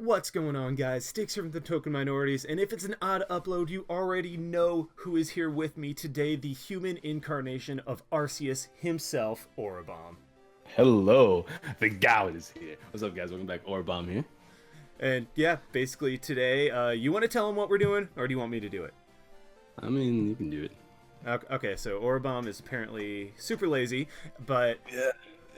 What's going on, guys? Styx here from the Token Minorities, and if it's an odd upload, you already know who is here with me today, the human incarnation of Arceus himself, Aurabomb. Hello, the Gout is here. What's up, guys? Welcome back. Aurabomb here. And yeah, basically today, you want to tell him what we're doing, or do you want me to do it? I mean, you can do it. Okay, so Aurabomb is apparently super lazy, but Yeah.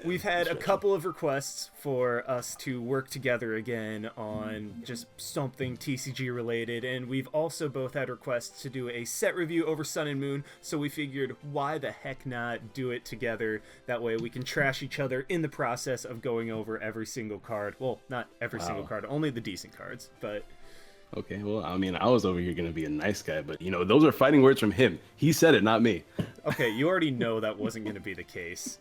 we've had a couple of requests for us to work together again on just something TCG related, and we've also both had requests to do a set review over Sun and Moon, so we figured why the heck not do it together. That way we can trash each other in the process of going over every single card. Well, not every single card, only the decent cards, but... Okay, well, I mean, I was over here going to be a nice guy, but, you know, those are fighting words from him. He said it, not me. Okay, you already know that wasn't going to be the case.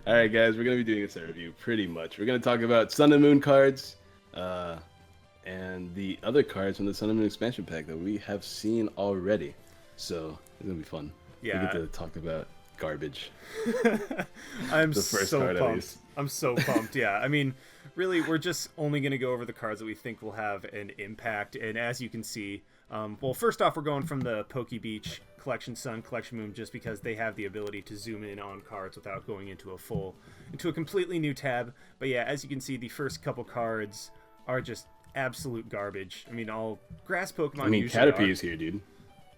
All right, guys, we're going to be doing a set review, pretty much. We're going to talk about Sun and Moon cards and the other cards from the Sun and Moon expansion pack that we have seen already. So it's going to be fun. Yeah. We get to talk about garbage. I'm The first so card, at pumped. least. I'm so pumped, yeah. I mean, really, we're just only going to go over the cards that we think will have an impact. And as you can see, well, first off, we're going from the Poke Beach Collection Sun, Collection Moon, just because they have the ability to zoom in on cards without going into a completely new tab. But yeah, as you can see, the first couple cards are just absolute garbage. I mean, all grass Pokemon I mean, usually Caterpie are. is here, dude.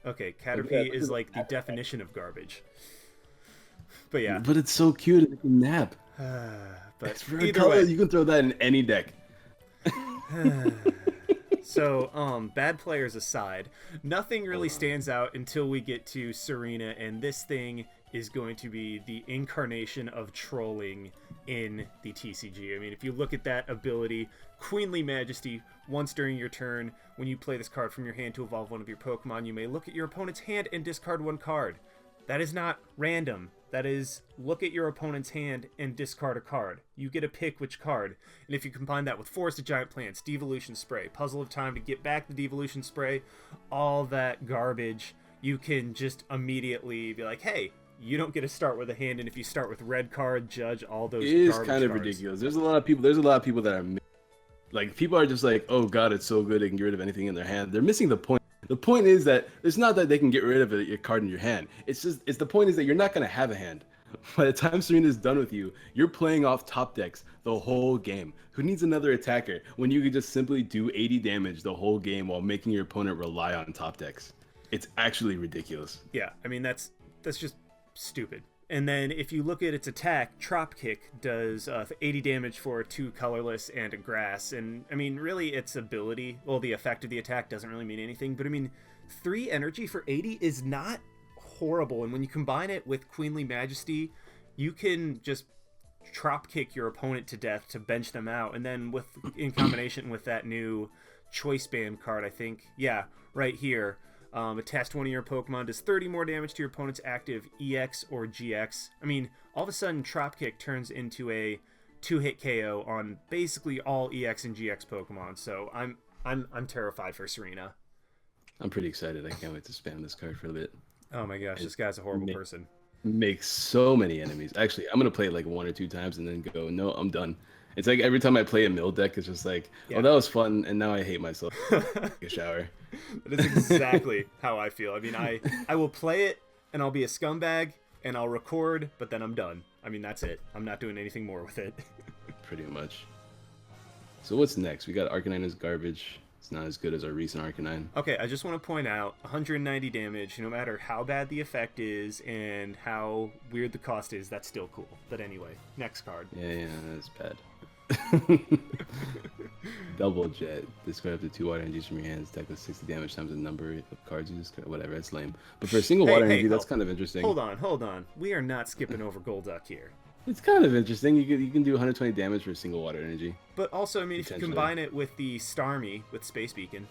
Okay, Caterpie is like the definition of garbage. But yeah. But it's so cute. It can nap. But It's very either color. way, You can throw that in any deck. so bad players aside, nothing really stands out until we get to Serena, and this thing is going to be the incarnation of trolling in the TCG. I mean, if you look at that ability, Queenly Majesty, once during your turn, when you play this card from your hand to evolve one of your Pokemon, you may look at your opponent's hand and discard one card. That is not random. That is, look at your opponent's hand and discard a card. You get to pick which card. And if you combine that with Forest of Giant Plants, Devolution Spray, Puzzle of Time to get back the Devolution Spray, all that garbage, you can just immediately be like, hey, you don't get to start with a hand, and if you start with red card, judge all those It is garbage kind of cards. ridiculous. There's a lot of people that are like, people are just like, oh god, it's so good they can get rid of anything in their hand. They're missing the point. The point is that it's not that they can get rid of your card in your hand. It's the point is that you're not going to have a hand. By the time Serena's done with you, you're playing off top decks the whole game. Who needs another attacker when you could just simply do 80 damage the whole game while making your opponent rely on top decks? It's actually ridiculous. Yeah, I mean, that's just stupid. And then if you look at its attack, Trop Kick does 80 damage for 2 colorless and a grass. And I mean, really, its ability, well, the effect of the attack doesn't really mean anything. But I mean, 3 energy for 80 is not horrible. And when you combine it with Queenly Majesty, you can just Trop Kick your opponent to death to bench them out. And then in combination with that new Choice Band card, I think, yeah, right here. Attach one of your Pokemon, does 30 more damage to your opponent's active EX or GX. I mean, all of a sudden, Trop Kick turns into a 2-hit KO on basically all EX and GX Pokemon. So I'm terrified for Serena. I'm pretty excited. I can't wait to spam this card for a bit. Oh my gosh, this guy's a horrible person. Make so many enemies. Actually, I'm gonna play it like 1 or 2 times and then go, no, I'm done. It's like every time I play a mill deck, it's just like, oh, that was fun, and now I hate myself. Take a shower. That is exactly how I feel. I mean, I will play it, and I'll be a scumbag, and I'll record, but then I'm done. I mean, that's it. I'm not doing anything more with it. Pretty much. So what's next? We got Arcanine as garbage. It's not as good as our recent Arcanine. Okay, I just want to point out, 190 damage, no matter how bad the effect is and how weird the cost is, that's still cool. But anyway, next card. Yeah, that's bad. Double Jet. Discard up to 2 water energies from your hands. Attack with 60 damage times the number of cards you discard. Whatever, it's lame. But for a single water energy, that's kind of interesting. Hold on. We are not skipping over Golduck here. It's kind of interesting. You can do 120 damage for a single water energy. But also, I mean, if you combine it with the Starmie with Space Beacon.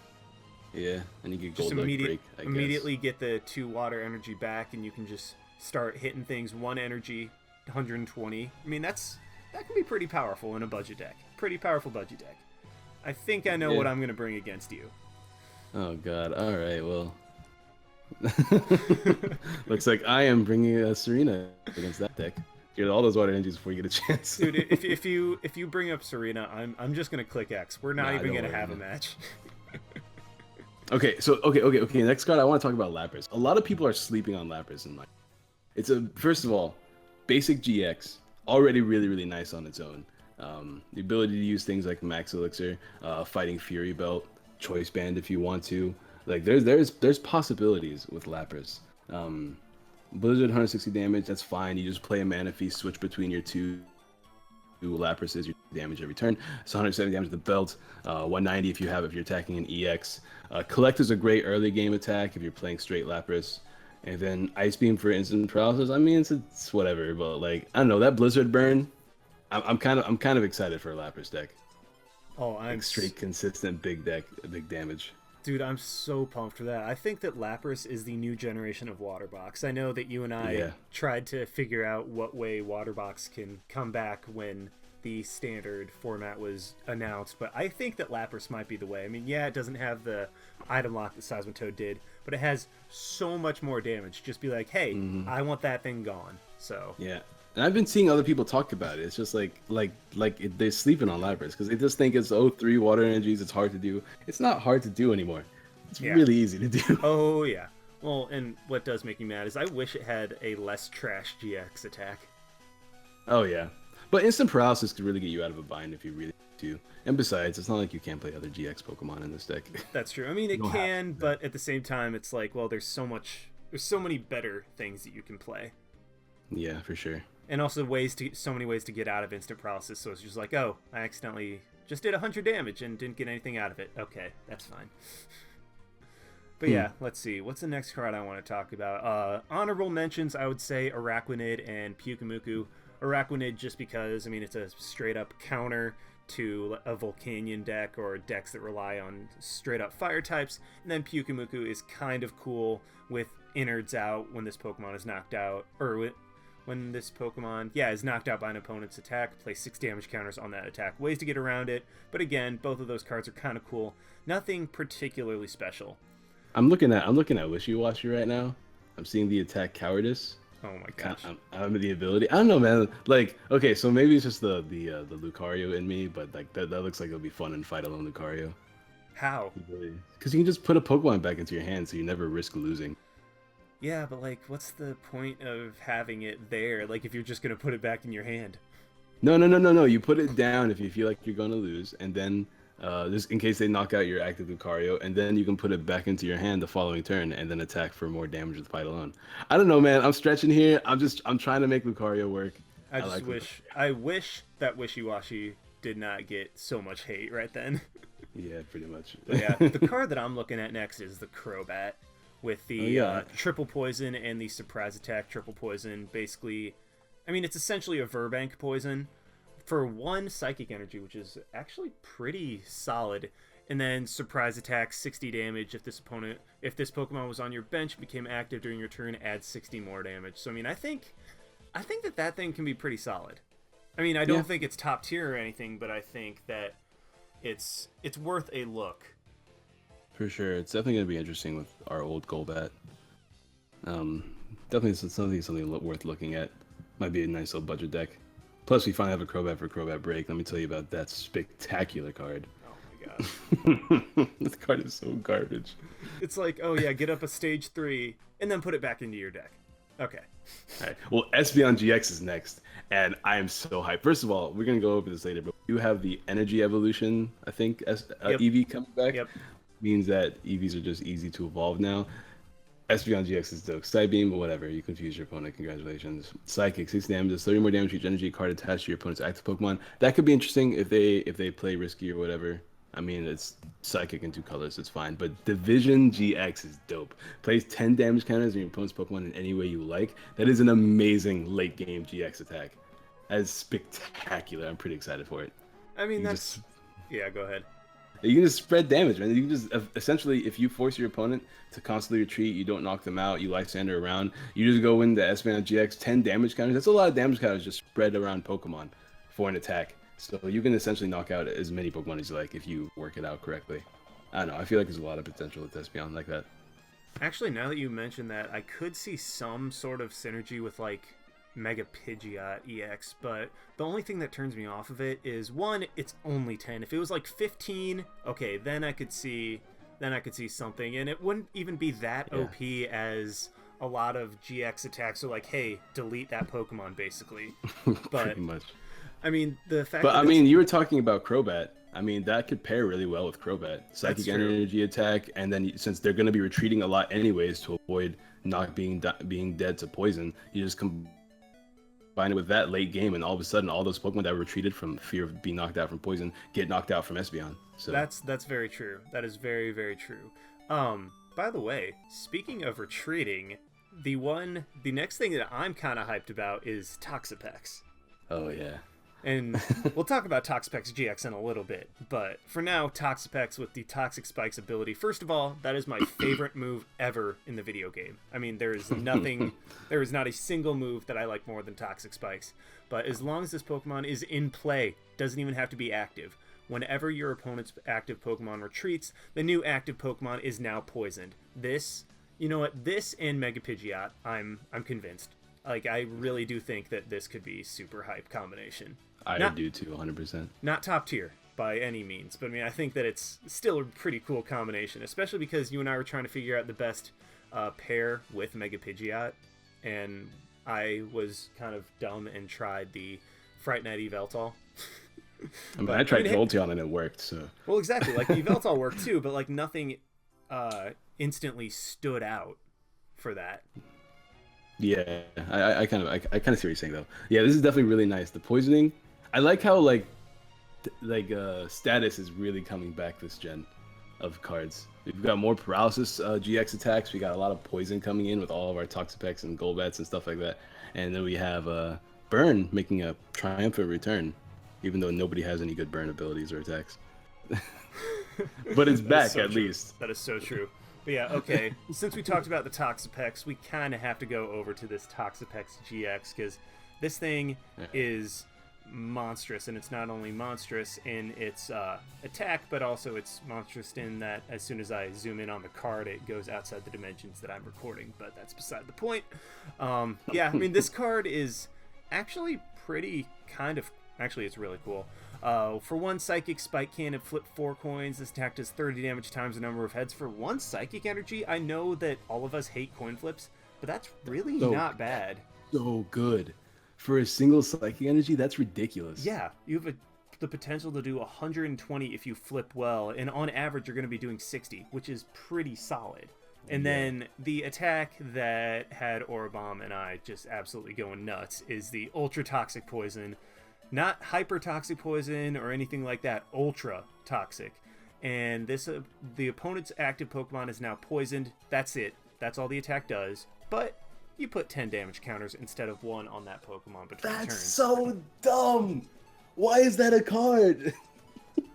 Yeah, and you get just Golduck break, I immediately get the 2 water energy back, and you can just start hitting things 1 energy, 120. I mean, that can be pretty powerful in a budget deck. Pretty powerful budget deck. I think I know what I'm going to bring against you. Oh god, alright, well. Looks like I am bringing Serena against that deck. Get all those water energies before you get a chance. Dude, if you bring up Serena, I'm just gonna click X. We're not even gonna have a match. Okay, so okay. Next card, I want to talk about Lapras. A lot of people are sleeping on Lapras, and like, it's a first of all, basic GX, already really nice on its own. The ability to use things like Max Elixir, Fighting Fury Belt, Choice Band if you want to. Like, there's possibilities with Lapras. Blizzard 160 damage, that's fine. You just play a Mana Feast, switch between your two Laprases, your damage every turn. It's 170 damage with the belt, 190 if you're attacking an EX. Collector's a great early game attack if you're playing straight Lapras. And then Ice Beam for instant paralysis. I mean, it's whatever, but like, I don't know, that Blizzard burn, I'm kind of excited for a Lapras deck. Oh, I'm like straight consistent big damage. Dude, I'm so pumped for that. I think that Lapras is the new generation of Waterbox. I know that you and I tried to figure out what way Waterbox can come back when the standard format was announced, but I think that Lapras might be the way. I mean, yeah, it doesn't have the item lock that Seismitoad did, but it has so much more damage. Just be like, hey, I want that thing gone. So yeah. And I've been seeing other people talk about it. It's just they're sleeping on Lapras because they just think it's 3 water energies. It's hard to do. It's not hard to do anymore. It's really easy to do. Oh yeah. Well, and what does make me mad is I wish it had a less trash GX attack. Oh yeah, but instant paralysis could really get you out of a bind if you really need to. And besides, it's not like you can't play other GX Pokemon in this deck. That's true. I mean, it can, but at the same time, it's like, well, there's so many better things that you can play. Yeah, for sure. And also so many ways to get out of instant paralysis. So it's just like, oh, I accidentally just did 100 damage and didn't get anything out of it. Okay, that's fine. But yeah, let's see. What's the next card I want to talk about? Honorable mentions, I would say Araquanid and Pyukumuku. Araquanid just because, I mean, it's a straight-up counter to a Volcanion deck or decks that rely on straight-up fire types. And then Pyukumuku is kind of cool with innards out when this Pokemon is knocked out. Or when this Pokemon, is knocked out by an opponent's attack, place 6 damage counters on that attack. Ways to get around it. But again, both of those cards are kind of cool. Nothing particularly special. I'm looking at Wishy-Washy right now. I'm seeing the attack Cowardice. Oh my gosh. I'm the ability. I don't know, man. Like, okay, so maybe it's just the Lucario in me, but like that looks like it'll be fun and fight alone Lucario. How? Because you can just put a Pokemon back into your hand, so you never risk losing. Yeah, but like, what's the point of having it there? Like, if you're just gonna put it back in your hand. No. You put it down if you feel like you're gonna lose, and then just in case they knock out your active Lucario, and then you can put it back into your hand the following turn, and then attack for more damage with fight alone. I don't know, man. I'm stretching here. I'm trying to make Lucario work. I wish that Wishy-Washy did not get so much hate right then. Yeah, pretty much. But yeah, the card that I'm looking at next is the Crobat with the triple poison and the surprise attack triple poison. Basically, I mean, it's essentially a Verbank poison for 1 psychic energy, which is actually pretty solid. And then surprise attack, 60 damage if this Pokemon was on your bench, became active during your turn, adds 60 more damage. So I mean, I think that thing can be pretty solid. I mean, I don't think it's top tier or anything, but I think that it's worth a look. For sure, it's definitely gonna be interesting with our old Golbat. Definitely something worth looking at. Might be a nice little budget deck. Plus, we finally have a Crobat for Crobat Break. Let me tell you about that spectacular card. Oh my god. This card is so garbage. It's like, oh yeah, get up a stage 3 and then put it back into your deck. Okay. All right. Well, Espeon GX is next, and I am so hyped. First of all, we're gonna go over this later, but you have the Energy Evolution. I think Eevee coming back. Yep. Means that Eevees are just easy to evolve now. Espeon GX is dope. Psybeam, whatever. You confuse your opponent. Congratulations. Psychic, 6 damage, does 30 more damage to each energy card attached to your opponent's active Pokemon. That could be interesting if they play risky or whatever. I mean, it's Psychic in 2 colors. It's fine. But Division GX is dope. Plays 10 damage counters on your opponent's Pokemon in any way you like. That is an amazing late game GX attack. That is spectacular. I'm pretty excited for it. I mean, yeah, go ahead. You can just spread damage, man. You can just essentially, if you force your opponent to constantly retreat, you don't knock them out, you Lysander around, you just go in the Espeon GX, 10 damage counters. That's a lot of damage counters just spread around Pokemon for an attack. So you can essentially knock out as many Pokemon as you like if you work it out correctly. I don't know. I feel like there's a lot of potential with Espeon like that. Actually, now that you mention that, I could see some sort of synergy with like Mega Pidgeot EX, but the only thing that turns me off of it is, one, it's only 10. If it was like 15, okay, then I could see something, and it wouldn't even be that OP as a lot of GX attacks are like, hey, delete that Pokemon, basically. But Pretty much. I mean, the fact But that I mean, you were talking about Crobat. I mean, that could pair really well with Crobat. Psychic true. energy attack, and then since they're going to be retreating a lot anyways to avoid not being dead to poison, you just combine it with that late game, and all of a sudden, all those Pokemon that were retreated from fear of being knocked out from poison get knocked out from Espeon. So that's very true. That is very, very true. By the way, speaking of retreating, the next thing that I'm kind of hyped about is Toxapex. Oh yeah. And we'll talk about Toxapex GX in a little bit, but for now, Toxapex with the Toxic Spikes ability. First of all, that is my favorite move ever in the video game. I mean, there is not a single move that I like more than Toxic Spikes. But as long as this Pokemon is in play, doesn't even have to be active. Whenever your opponent's active Pokemon retreats, the new active Pokemon is now poisoned. This, you know what? This and Mega Pidgeot, I'm convinced. Like, I really do think that this could be super hype combination. I do too, 100%. Not top tier by any means, but I mean, I think that it's still a pretty cool combination, especially because you and I were trying to figure out the best pair with Mega Pidgeot, and I was kind of dumb and tried the Fright Night Yveltal. I tried Jolteon and it worked, so... Well, exactly, like, Yveltal worked too, but like nothing instantly stood out for that. Yeah, I kind of see what you're saying though. Yeah, this is definitely really nice. The poisoning, I like how status is really coming back this gen of cards. We've got more paralysis GX attacks. We got a lot of poison coming in with all of our Toxapex and Golbats and stuff like that. And then we have Burn making a triumphant return, even though nobody has any good Burn abilities or attacks. But it's back at least. That is so true. But yeah, okay, since we talked about the Toxapex, we kind of have to go over to this Toxapex GX, because this thing is monstrous, and it's not only monstrous in its attack, but also it's monstrous in that as soon as I zoom in on the card, it goes outside the dimensions that I'm recording, but that's beside the point. Yeah, I mean, this card is actually actually, it's really cool. For one Psychic Spike Cannon, flip 4 coins. This attack does 30 damage times the number of heads. For one Psychic Energy, I know that all of us hate coin flips, but that's really not bad. So good. For a single Psychic Energy, that's ridiculous. Yeah, you have the potential to do 120 if you flip well, and on average, you're going to be doing 60, which is pretty solid. And then the attack that had Aurabomb and I just absolutely going nuts is the Ultra Toxic Poison. Not hyper toxic poison or anything like that, ultra toxic. And this the opponent's active Pokemon is now poisoned. That's it. That's all the attack does. But you put 10 damage counters instead of 1 on that Pokemon between turns. That's so dumb. Why is that a card?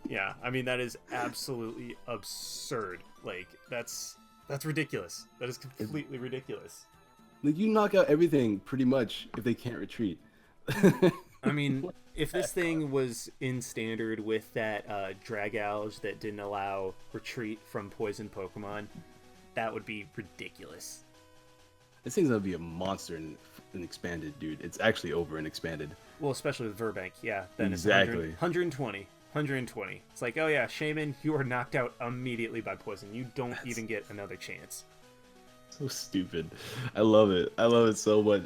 Yeah, I mean, that is absolutely absurd. Like, that's ridiculous. That is completely ridiculous. Like, you knock out everything pretty much if they can't retreat. I mean, if this thing was in standard with that Dragouge that didn't allow retreat from poison Pokemon, that would be ridiculous. This thing's gonna be a monster in expanded, dude. It's actually over and expanded. Well, especially with Verbank, yeah. Then exactly. It's 120. It's like, oh yeah, Shaman, you are knocked out immediately by poison. You don't even get another chance. So stupid. I love it. I love it so much.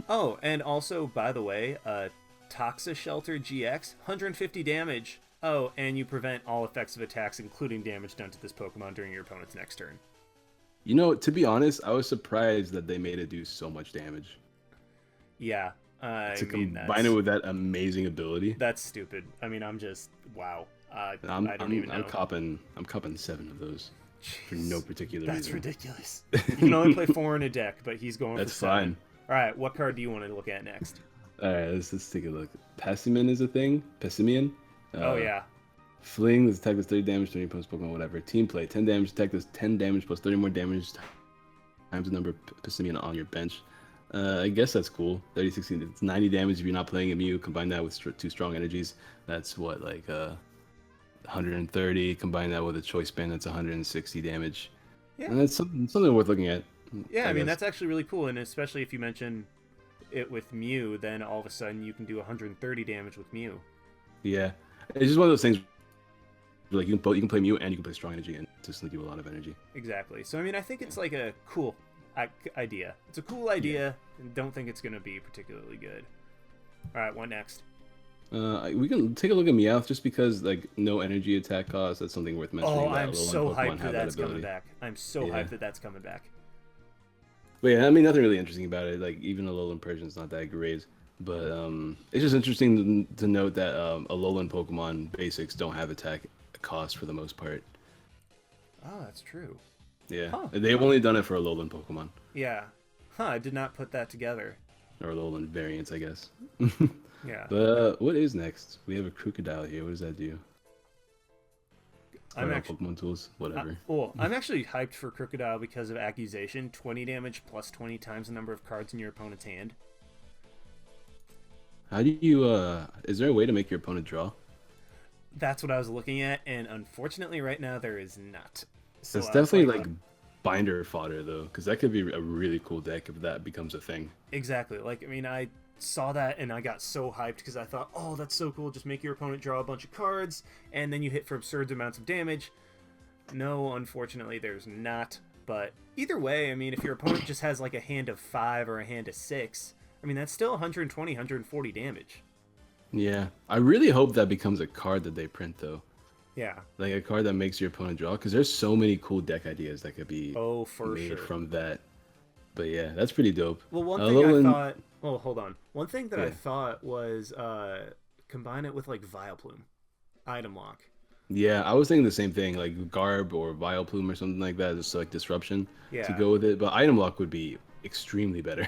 Oh, and also, by the way, Toxa Shelter GX, 150 damage. Oh, and you prevent all effects of attacks, including damage done to this Pokemon during your opponent's next turn. You know, to be honest, I was surprised that they made it do so much damage. Yeah. To combine it with that amazing ability. That's stupid. I mean, I'm just, wow. I don't even know. I'm copping 7 of those. Jeez, for no particular reason. That's ridiculous. You can only play 4 in a deck, but he's going for 7. That's fine. All right, what card do you want to look at next? All right, let's take a look. Pessimian is a thing. Pessimian. Oh yeah. Fling. This attack does 30 damage to any opponent's Pokemon, whatever. Team play. 10 damage. Attack does 10 damage plus 30 more damage times the number of Pessimian on your bench. I guess that's cool. 30, 60. It's 90 damage if you're not playing a Mew. Combine that with 2 strong energies. That's what, like 130. Combine that with a Choice Band. That's 160 damage. Yeah. And that's something worth looking at. Yeah, I mean, that's actually really cool, and especially if you mention it with Mew, then all of a sudden you can do 130 damage with Mew. Yeah, it's just one of those things. Like you can play Mew and you can play Strong Energy and consistently give a lot of energy. Exactly. So I mean, I think it's like a cool idea. It's a cool idea, and don't think it's gonna be particularly good. All right, what next? We can take a look at Meowth just because like no energy attack cost. That's something worth mentioning. Oh, I'm so hyped that that's coming back. I'm so hyped that that's coming back. But yeah, I mean, nothing really interesting about it. Like even Alolan Persian's not that great. But it's just interesting to note that Alolan Pokemon basics don't have attack cost for the most part. Oh, that's true. Yeah, they've only done it for Alolan Pokemon. Yeah. Huh, I did not put that together. Or Alolan variants, I guess. Yeah. But what is next? We have a Crocodile here. What does that do? I'm actually Pokemon tools, whatever. I'm actually hyped for Crocodile because of Accusation. 20 damage plus 20 times the number of cards in your opponent's hand. How do you, is there a way to make your opponent draw? That's what I was looking at, and unfortunately right now there is not. So it's definitely like binder fodder though, because that could be a really cool deck if that becomes a thing. Exactly. Like, I mean, I saw that and I got so hyped because I thought, oh, that's so cool. Just make your opponent draw a bunch of cards, and then you hit for absurd amounts of damage. No, unfortunately there's not. But either way, I mean, if your opponent just has like a hand of 5 or a hand of 6, I mean, that's still 120, 140 damage. Yeah, I really hope that becomes a card that they print though. Yeah. Like a card that makes your opponent draw, because there's so many cool deck ideas that could be made from that. But yeah, that's pretty dope. Well, one thing I thought... Oh, hold on. One thing that I thought was combine it with like Vileplume. Item lock. Yeah, I was thinking the same thing, like Garb or Vileplume or something like that, just like disruption to go with it. But item lock would be extremely better.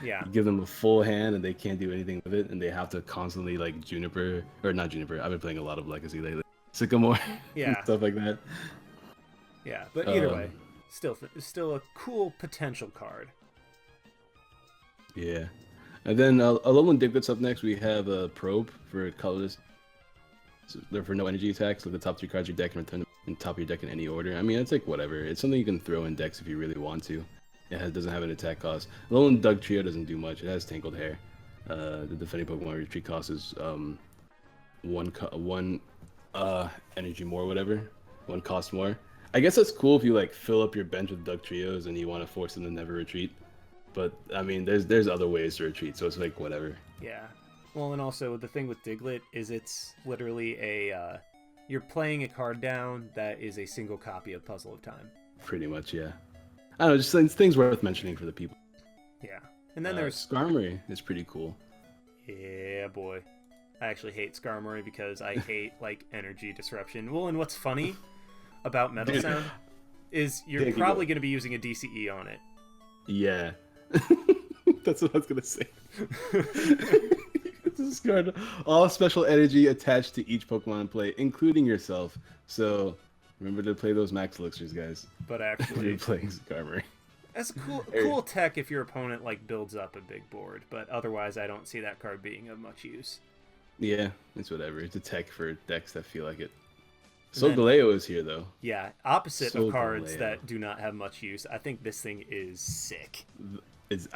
Yeah. You give them a full hand and they can't do anything with it, and they have to constantly like Juniper, or not Juniper. I've been playing a lot of Legacy lately. Sycamore. Yeah. Stuff like that. Yeah, but either way, still a cool potential card. Yeah. And then Alolan Diglett's up next. We have a Probe for colorless. So they're for no energy attacks. Look at the top 3 cards of your deck and return them in top of your deck in any order. I mean, it's like whatever. It's something you can throw in decks if you really want to. It doesn't have an attack cost. Alolan Dugtrio doesn't do much. It has Tangled Hair. The defending Pokemon retreat cost is one energy more, whatever. 1 cost more. I guess that's cool if you like fill up your bench with Dugtrios and you want to force them to never retreat. But I mean, there's other ways to retreat, so it's like whatever. Yeah. Well, and also the thing with Diglett is it's literally you're playing a card down that is a single copy of Puzzle of Time. Pretty much, yeah. I don't know, just things worth mentioning for the people. Yeah. And then there's Skarmory is pretty cool. Yeah, boy. I actually hate Skarmory because I hate like energy disruption. Well, and what's funny about Metal Sound is you're probably going to be using a DCE on it. Yeah. That's what I was going to say. Discard all special energy attached to each Pokemon in play, including yourself. So remember to play those max elixirs, guys. But actually, you're playing Skarmory. That's cool tech if your opponent like builds up a big board, but otherwise I don't see that card being of much use. Yeah, it's whatever. It's a tech for decks that feel like it. Solgaleo is here though. Yeah, opposite of cards that do not have much use. I think this thing is sick. It's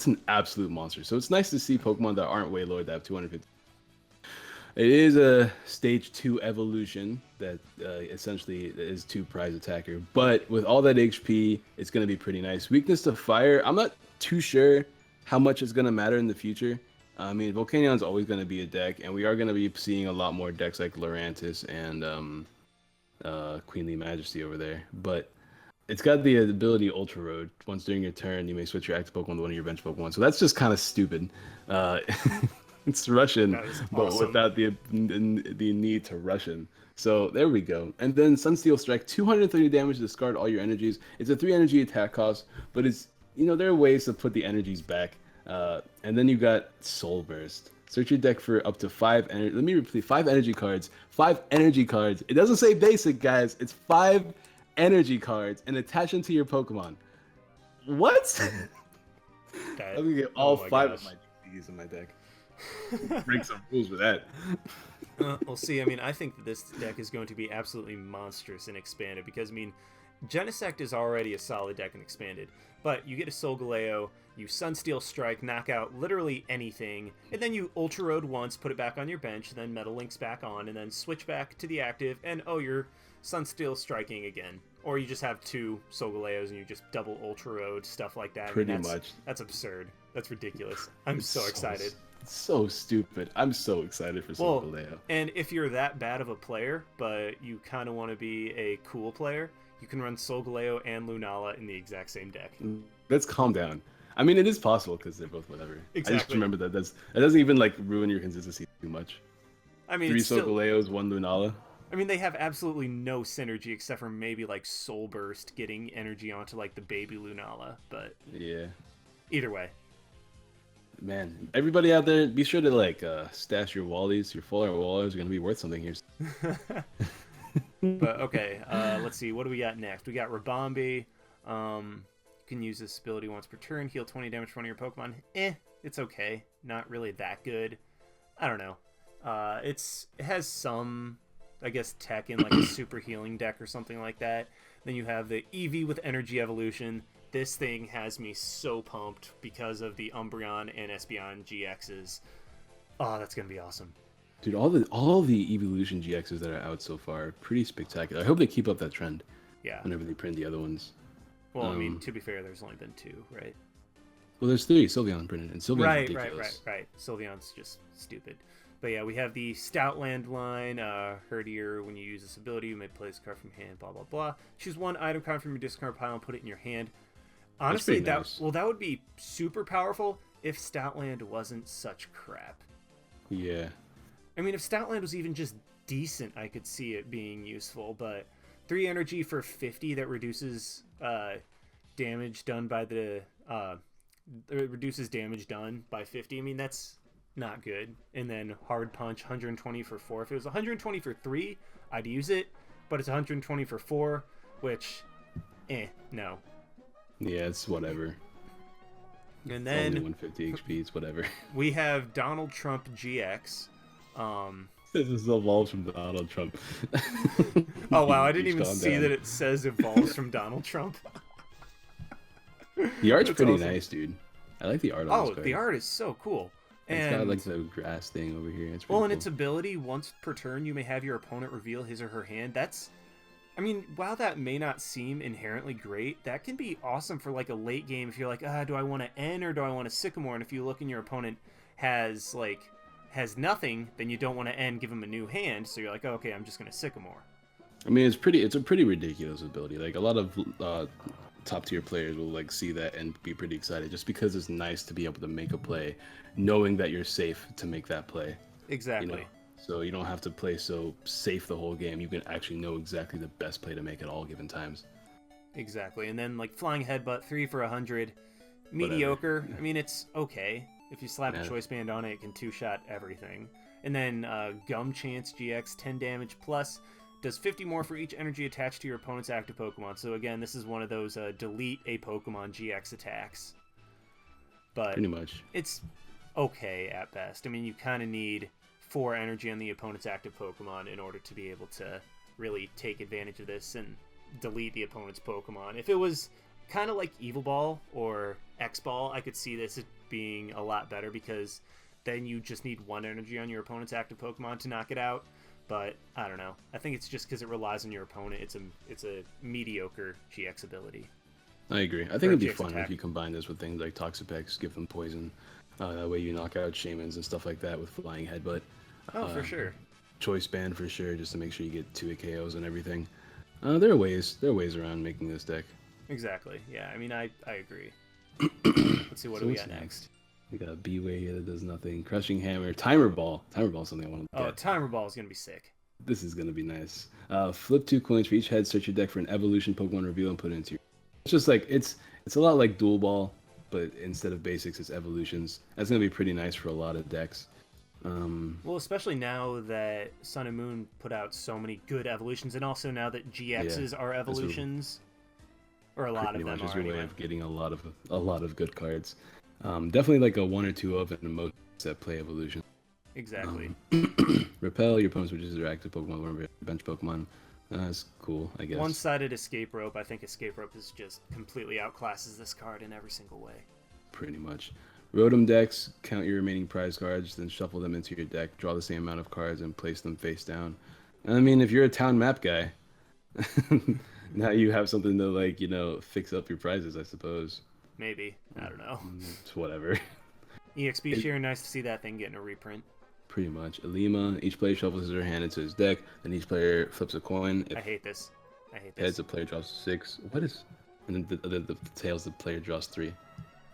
an absolute monster. So it's nice to see Pokemon that aren't Wailord that have 250. It is a stage 2 evolution that essentially is 2 prize attacker. But with all that HP, it's going to be pretty nice. Weakness to fire, I'm not too sure how much it's going to matter in the future. I mean, Volcanion's always going to be a deck, and we are going to be seeing a lot more decks like Lurantis and Queenly Majesty over there. But it's got the ability Ultra Road. Once during your turn, you may switch your active Pokemon to one of your bench Pokemon. So that's just kind of stupid. It's Russian, but without the need to Russian. So there we go. And then Sunsteel Strike, 230 damage to discard all your energies. It's a 3 energy attack cost, but it's, there are ways to put the energies back. And then you got Soul Burst. Search your deck for up to 5 energy. Let me repeat: 5 energy cards. 5 energy cards. It doesn't say basic, guys. It's 5 energy cards and attach them to your Pokemon. What? I'm gonna get all 5 of my DCs in my deck. Break some rules with that. We'll see. I mean, I think that this deck is going to be absolutely monstrous and expanded because, I mean, Genesect is already a solid deck and expanded, but you get a Solgaleo, you Sunsteel Strike, knock out literally anything, and then you Ultra Road once, put it back on your bench, then Metal Link's back on, and then switch back to the active, and oh, you're Sunsteel Striking again. Or you just have 2 Solgaleos and you just double Ultra Road, stuff like that. Pretty much. That's absurd. That's ridiculous. I'm so excited. So stupid. I'm so excited for Solgaleo. And if you're that bad of a player, but you kind of want to be a cool player, you can run Solgaleo and Lunala in the exact same deck. Let's calm down. I mean, it is possible because they're both whatever. Exactly. I just remember that that doesn't even like ruin your consistency too much. I mean, 3 Solgaleos, 1 Lunala. I mean, they have absolutely no synergy except for maybe like Soul Burst getting energy onto like the baby Lunala, but yeah. Either way. Man, everybody out there, be sure to like stash your Wallies. Your full art Wallies are gonna be worth something here. But okay, let's see. What do we got next? We got Rabombi. You can use this ability once per turn, heal 20 damage for one of your Pokemon. It's okay. Not really that good. I don't know. It has some, I guess, tech in like a super healing deck or something like that. Then you have the Eevee with Energy Evolution. This thing has me so pumped because of the Umbreon and Espeon GXs. Oh, that's gonna be awesome. Dude, all the Evolution GXs that are out so far are pretty spectacular. I hope they keep up that trend. Yeah. Whenever they print the other ones. Well, I mean, to be fair, there's only been 2, right? Well, there's 3 Sylveon printed, and Sylveon's ridiculous. Right. Sylveon's just stupid. But yeah, we have the Stoutland line. Herdier, when you use this ability, you may play this card from hand, blah, blah, blah. Choose 1 item card from your discard pile and put it in your hand. Honestly, nice. That would be super powerful if Stoutland wasn't such crap. Yeah. I mean, if Stoutland was even just decent, I could see it being useful, but 3 energy for 50 that reduces damage done by the... it reduces damage done by 50. I mean, that's not good. And then Hard Punch, 120 for 4. If it was 120 for 3, I'd use it, but it's 120 for 4, which, no. Yeah, it's whatever. And then... Only 150 HP, it's whatever. We have Donald Trump GX. This is evolves from Donald Trump. Oh, wow, I didn't even see that it says evolves from Donald Trump. The art's pretty nice, dude. I like the art on this card. The art is so cool. And it's got like the grass thing over here. It's pretty cool. And its ability, once per turn, you may have your opponent reveal his or her hand. That's... I mean, while that may not seem inherently great, that can be awesome for like a late game if you're like, do I want to N or do I want to Sycamore? And if you look and your opponent has nothing, then you don't want to N, give him a new hand. So you're like, okay, I'm just going to Sycamore. I mean, it's a pretty ridiculous ability. Like a lot of top tier players will like see that and be pretty excited just because it's nice to be able to make a play knowing that you're safe to make that play. Exactly. You know? So you don't have to play so safe the whole game. You can actually know exactly the best play to make at all given times. Exactly. And then like Flying Headbutt, 3 for 100. Mediocre. Whatever. I mean, it's okay. If you slap a Choice Band on it, it can 2-shot everything. And then Gum Chance GX, 10 damage plus. Does 50 more for each energy attached to your opponent's active Pokemon. So again, this is one of those delete a Pokemon GX attacks. But pretty much. It's okay at best. I mean, you kind of need 4 energy on the opponent's active Pokemon in order to be able to really take advantage of this and delete the opponent's Pokemon. If it was kind of like Evil Ball or X Ball, I could see this as being a lot better because then you just need 1 energy on your opponent's active Pokemon to knock it out. But I don't know. I think it's just because it relies on your opponent. It's a mediocre GX ability. I agree. I think it'd be fun if you combine this with things like Toxapex, give them poison. That way you knock out Shamans and stuff like that with Flying Headbutt. Oh, for sure. Choice Band for sure, just to make sure you get 2 KOs and everything. There are ways around making this deck. Exactly. Yeah, I mean, I agree. Let's see, what do we got next? We got a B-Way here that does nothing. Crushing Hammer. Timer Ball. Timer Ball is something I want to get. Oh, Timer Ball is going to be sick. This is going to be nice. Flip 2 coins for each head. Search your deck for an evolution Pokemon reveal and put it into your... It's just like, it's a lot like Dual Ball, but instead of basics, it's evolutions. That's going to be pretty nice for a lot of decks. Well, especially now that Sun and Moon put out so many good evolutions, and also now that GXs are evolutions, or a lot of them are anyway. Way of getting a lot of good cards. Definitely like a 1 or 2 of it in most that play evolution. Exactly. Repel your opponent's which is their active Pokemon, one of your bench Pokemon. That's cool, I guess. One-sided escape rope. I think escape rope is just completely outclasses this card in every single way. Pretty much. Rotom decks, count your remaining prize cards, then shuffle them into your deck, draw the same amount of cards, and place them face down. I mean, if you're a town map guy, now you have something to, like, you know, fix up your prizes, I suppose. Maybe. I don't know. It's whatever. EXP share, nice to see that thing getting a reprint. Pretty much. Alima, each player shuffles their hand into his deck, then each player flips a coin. If I hate this. heads, the player draws 6. What is... And then the tails, the player draws 3.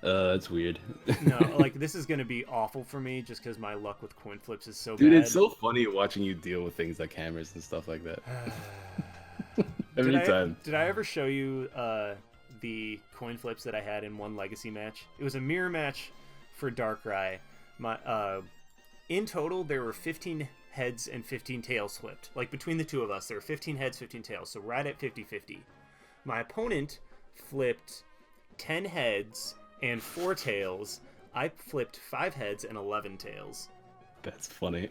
That's weird. No, like, this is going to be awful for me just because my luck with coin flips is so Dude, bad. it's so funny watching you deal with things like hammers and stuff like that. Every time. Did I ever show you the coin flips that I had in one legacy match? It was a mirror match for Darkrai. In total, there were 15 heads and 15 tails flipped. Like, between the two of us, there were 15 heads, 15 tails. So right at 50-50. My opponent flipped 10 heads and 4 tails. I flipped 5 heads and 11 tails. That's funny.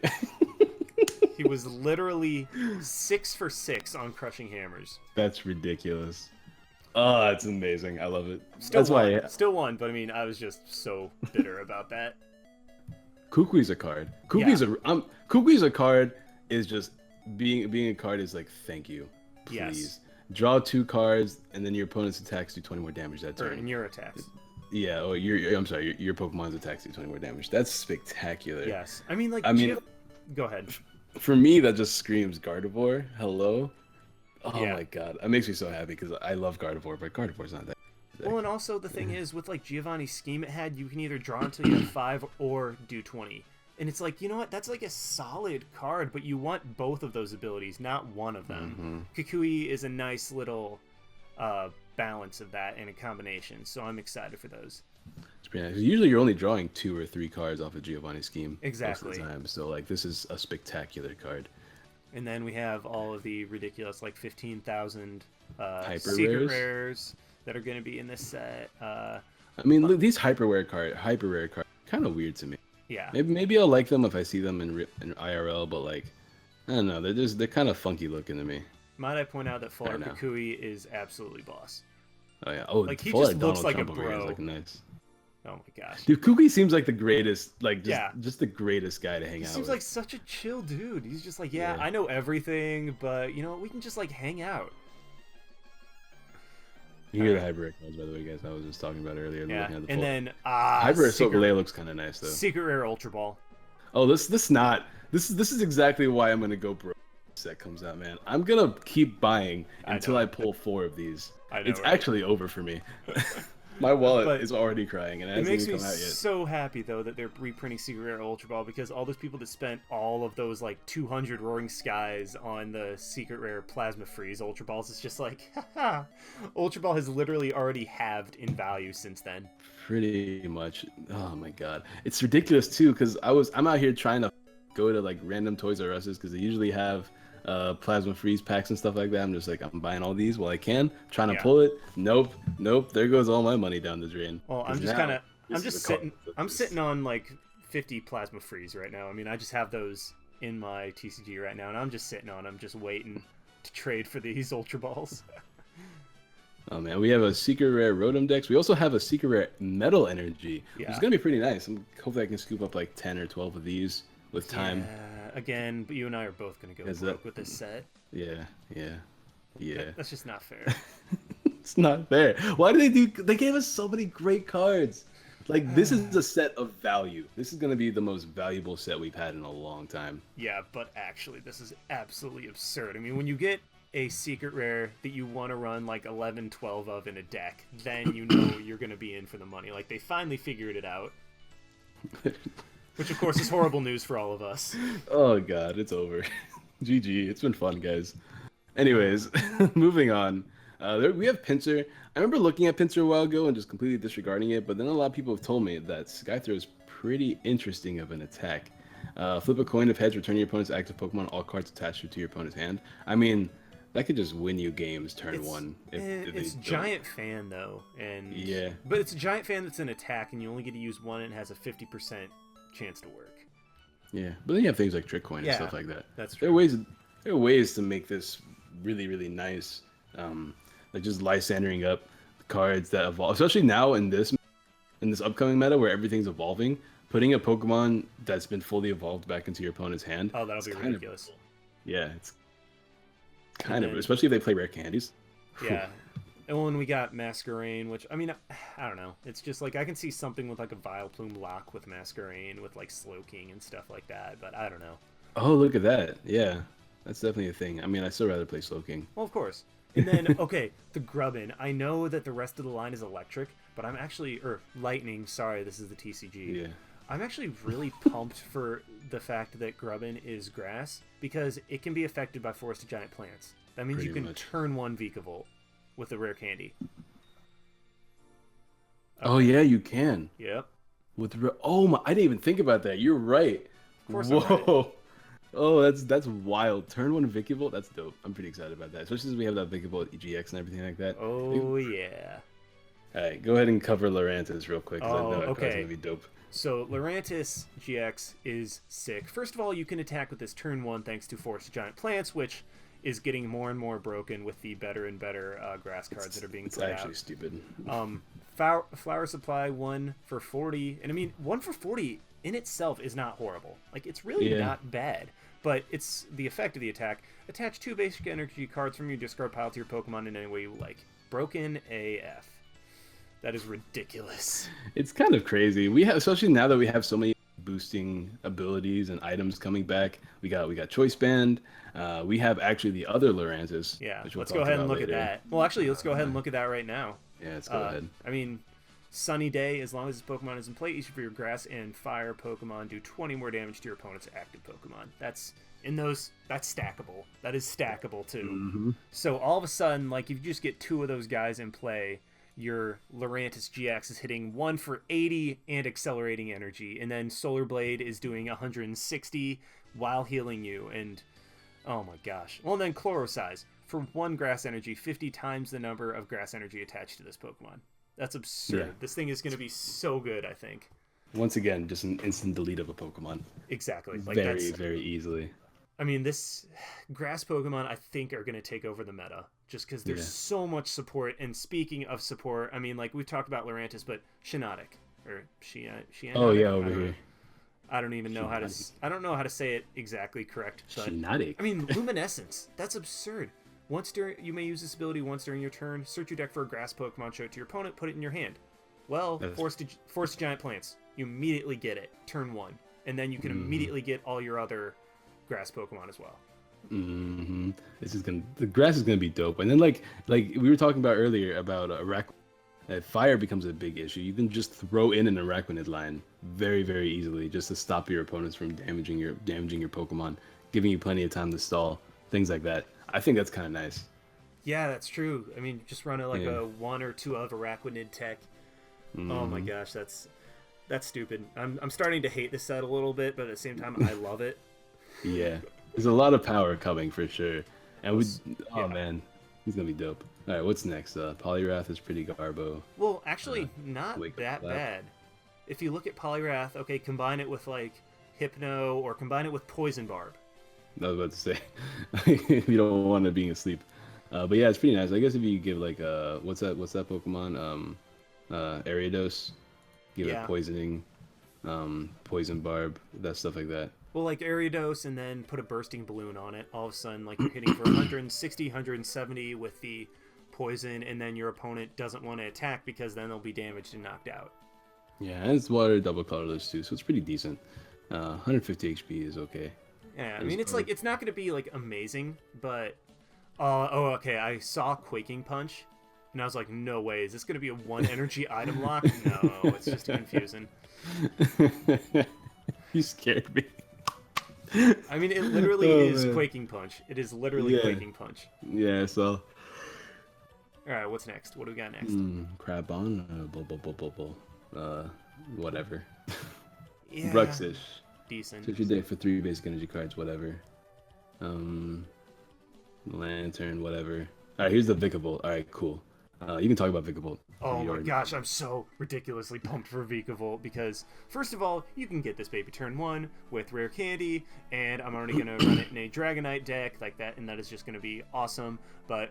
He was literally 6 for 6 on crushing hammers. That's ridiculous. Oh, that's amazing. I love it. Still won, but I mean, I was just so bitter about that. Kukui's a card. Kukui's a card is just being a card is like, thank you. Please. Yes. Draw 2 cards, and then your opponent's attacks do 20 more damage that turn. In your attacks. Yeah, oh, I'm sorry, your Pokemon's attacks do 20 more damage. That's spectacular. Yes. I mean, like, go ahead. For me, that just screams Gardevoir. Hello? Oh Yeah. my god. That makes me so happy because I love Gardevoir, but Gardevoir's not that. Well, and also the thing is, with, like, Giovanni's scheme it had, you can either draw until you have 5 or do 20. And it's like, you know what? That's like a solid card, but you want both of those abilities, not one of them. Kukui is a nice little balance of that and a combination, so I'm excited for those. It's pretty nice. Usually you're only drawing 2 or 3 cards off of Giovanni's scheme. Exactly. Most of the time. So, like, this is a spectacular card. And then we have all of the ridiculous, like, 15,000 Hyper secret rares? rares that are going to be in this set. I mean, look, these hyper rare cards, kind of weird to me. Yeah. Maybe I'll like them if I see them in IRL, but, like, I don't know. They're kind of funky looking to me. Might I point out that Full Art Kukui is absolutely boss. Oh yeah. Oh, like, he just looks like a bro. Like, nice. Oh my gosh. Dude, Kukui seems like the greatest, like, just the greatest guy to hang out with. He seems like such a chill dude. He's just like, yeah, I know everything, but, you know, we can just, like, hang out. You hear the hyper rare cards, by the way, guys. I was just talking about earlier. Yeah, Looking at the and then hyper rare Solgaleo looks kind of nice though. Secret rare Ultra Ball. Oh, this is exactly why I'm gonna go bro. Set comes out, man. I'm gonna keep buying until I pull 4 of these. It's actually over for me. My wallet is already crying, and it hasn't even come out yet. So happy though that they're reprinting Secret Rare Ultra Ball, because all those people that spent all of those like 200 Roaring Skies on the Secret Rare Plasma Freeze Ultra Balls, it's just like, haha. Ultra Ball has literally already halved in value since then. Pretty much. Oh my god, it's ridiculous too, because I'm out here trying to go to like random Toys R Us's because they usually have Plasma Freeze packs and stuff like that. I'm just like, I'm buying all these while I can, trying to pull it. Nope. There goes all my money down the drain. Well, I'm sitting on like 50 Plasma Freeze right now. I mean, I just have those in my TCG right now, and I'm just sitting on them, just waiting to trade for these Ultra Balls. Oh man, we have a Secret Rare Rotom Dex. We also have a Secret Rare Metal Energy, which is gonna be pretty nice. Hopefully I can scoop up like 10 or 12 of these with time. Again, but you and I are both going to go broke with this set. Yeah. That's just not fair. It's not fair. Why they gave us so many great cards. Like, this is a set of value. This is going to be the most valuable set we've had in a long time. Yeah, but actually, this is absolutely absurd. I mean, when you get a secret rare that you want to run like 11, 12 of in a deck, then you know you're going to be in for the money. Like, they finally figured it out. Which, of course, is horrible news for all of us. Oh, God, it's over. GG. It's been fun, guys. Anyways, moving on. We have Pinsir. I remember looking at Pinsir a while ago and just completely disregarding it, but then a lot of people have told me that Skythrow is pretty interesting of an attack. Flip a coin of heads, return your opponent's active Pokemon, all cards attached to your opponent's hand. I mean, that could just win you games turn one. It's Giant Fan, though. But it's a Giant Fan that's an attack, and you only get to use one, and it has a 50% chance to work. Yeah, but then you have things like Trick Coin and stuff like that. That's true. There are ways to make this really, really nice. Like just Lysandering up cards that evolve, especially now in this upcoming meta where everything's evolving. Putting a Pokemon that's been fully evolved back into your opponent's hand. Oh, that'll be ridiculous. Yeah, it's kind of, especially if they play rare candies. Yeah. And when we got Masquerain, which, I mean, I don't know. It's just like I can see something with like a Vileplume lock with Masquerain with like Slowking and stuff like that, but I don't know. Oh, look at that. Yeah, that's definitely a thing. I mean, I'd still rather play Slowking. Well, of course. And then, okay, the Grubbin. I know that the rest of the line is electric, but I'm actually, or lightning, sorry, this is the TCG. Yeah. I'm actually really pumped for the fact that Grubbin is grass because it can be affected by Forest Giant plants. That means you can turn one Vikavolt with a rare candy. Okay. Oh yeah, you can. Yep. Oh my! I didn't even think about that. You're right. Of course. Whoa. Oh, that's wild. Turn one Vikavolt. That's dope. I'm pretty excited about that, especially since we have that Vikavolt GX and everything like that. Oh yeah. All right, go ahead and cover Lurantis real quick. Oh, I know okay. It's gonna be dope. So Lurantis GX is sick. First of all, you can attack with this turn 1 thanks to Forest Giant Plants, which is getting more and more broken with the better and better grass cards that are being put out. It's actually stupid. Flower Supply 1 for 40, and I mean 1 for 40 in itself is not horrible. Like it's really not bad, but it's the effect of the attack. Attach 2 basic energy cards from your discard pile to your Pokemon in any way you like. Broken AF. That is ridiculous. It's kind of crazy. We have, especially now that we have so many boosting abilities and items coming back. We got Choice Band. We have actually the other Lurantis. Yeah, let's go ahead and look later. at that. Well, actually, let's go ahead and look at that right now. Yeah, let's go ahead. I mean, Sunny Day, as long as this Pokemon is in play, each of your grass and fire Pokemon do 20 more damage to your opponent's active Pokemon. That's stackable. That is stackable too. Mm-hmm. So all of a sudden, like if you just get 2 of those guys in play, your Lurantis GX is hitting 1 for 80 and accelerating energy, and then Solar Blade is doing 160 while healing you, and oh my gosh. Well, and then Chlorosize. For 1 grass energy, 50 times the number of grass energy attached to this Pokemon. That's absurd. Yeah. This thing is going to be so good, I think. Once again, just an instant delete of a Pokemon. Exactly. Like very easily. I mean, this grass Pokemon, I think, are going to take over the meta. Just because there's so much support. And speaking of support, I mean, like, we've talked about Lurantis, but Shiinotic. Or Shiinotic. Oh, yeah, over here. I don't even know how to... I don't know how to say it exactly correct. But, Shiinotic. I mean, Luminescence. That's absurd. You may use this ability once during your turn. Search your deck for a grass Pokemon, show it to your opponent, put it in your hand. Well, Force Giant Plants. You immediately get it. Turn 1. And then you can immediately get all your other grass Pokemon as well. Mm-hmm. The grass is gonna be dope. And then like we were talking about earlier about fire becomes a big issue. You can just throw in an Araquanid line very, very easily just to stop your opponents from damaging your Pokemon, giving you plenty of time to stall, things like that. I think that's kind of nice. Yeah, that's true. I mean, just run it like a 1 or 2 of Araquanid tech. Oh my gosh, that's stupid. I'm starting to hate this set a little bit, but at the same time, I love it. Yeah, there's a lot of power coming for sure. And man, he's gonna be dope. All right, what's next? Poliwrath is pretty garbo. Well, actually, not that bad. If you look at Poliwrath, okay, combine it with like Hypno or combine it with Poison Barb. I was about to say, if you don't want to be asleep. But yeah, it's pretty nice. I guess if you give like what's that Pokemon? Ariados, give it poisoning, Poison Barb, that stuff like that. Well, like Ariados, and then put a bursting balloon on it. All of a sudden, like you're hitting for 160, 170 with the poison, and then your opponent doesn't want to attack because then they'll be damaged and knocked out. Yeah, and it's water double colorless too, so it's pretty decent. 150 HP is okay. Yeah, I mean, it's like it's not going to be like amazing, but okay. I saw Quaking Punch, and I was like, no way, is this going to be a 1 energy item lock? No, it's just confusing. You scared me. I mean, it literally is man. Quaking Punch. It is literally Quaking Punch. Yeah, so. All right, what's next? What do we got next? Crabon, whatever. Yeah. Bruxish. Decent. Search your deck for 3 basic energy cards, whatever. Lantern, whatever. All right, here's the Vikavolt. All right, cool. You can talk about Vikavolt. Oh my gosh, I'm so ridiculously pumped for Vikavolt because, first of all, you can get this baby turn 1 with Rare Candy, and I'm already going to run it in a Dragonite deck like that, and that is just going to be awesome. But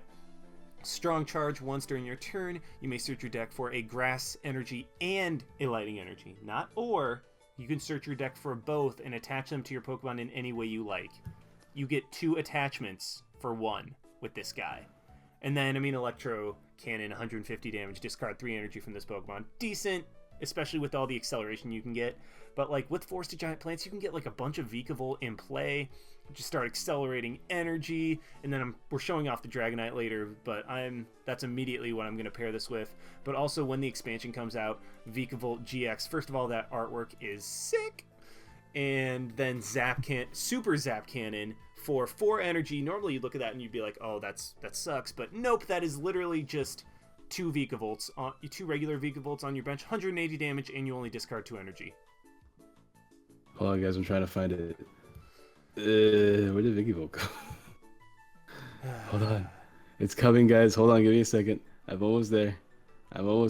strong charge once during your turn, you may search your deck for a Grass Energy and a Lightning Energy. Not or, you can search your deck for both and attach them to your Pokemon in any way you like. You get 2 attachments for 1 with this guy. And then, I mean, Electro Cannon, 150 damage, discard 3 energy from this Pokemon. Decent, especially with all the acceleration you can get. But, like, with Force to Giant Plants, you can get, like, a bunch of Vikavolt in play. Just start accelerating energy. And then we're showing off the Dragonite later, but that's immediately what I'm going to pair this with. But also, when the expansion comes out, Vikavolt GX, first of all, that artwork is sick. And then Super Zap Cannon for 4 energy. Normally you'd look at that and you'd be like, oh, that sucks. But nope, that is literally just 2 Vikavolts, 2 regular Vikavolts on your bench, 180 damage, and you only discard 2 energy. Hold on, guys, I'm trying to find it. Where did Vikavolt go? Hold on. It's coming, guys. Hold on, give me a second. I'm almost there. Don't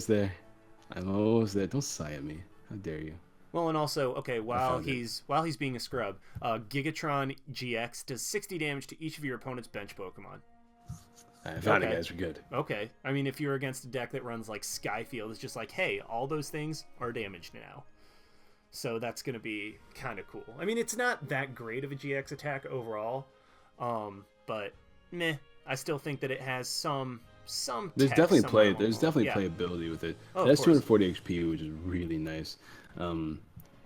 sigh at me. How dare you? Well, and also, okay, while he's being a scrub, Gigatron GX does 60 damage to each of your opponent's bench Pokemon. I found it, guys. We're good. Okay. I mean, if you're against a deck that runs like Skyfield, it's just like, hey, all those things are damaged now. So that's going to be kind of cool. I mean, it's not that great of a GX attack overall, but meh. I still think that it has some. There's definitely playability with it. That's 240 HP, which is really nice.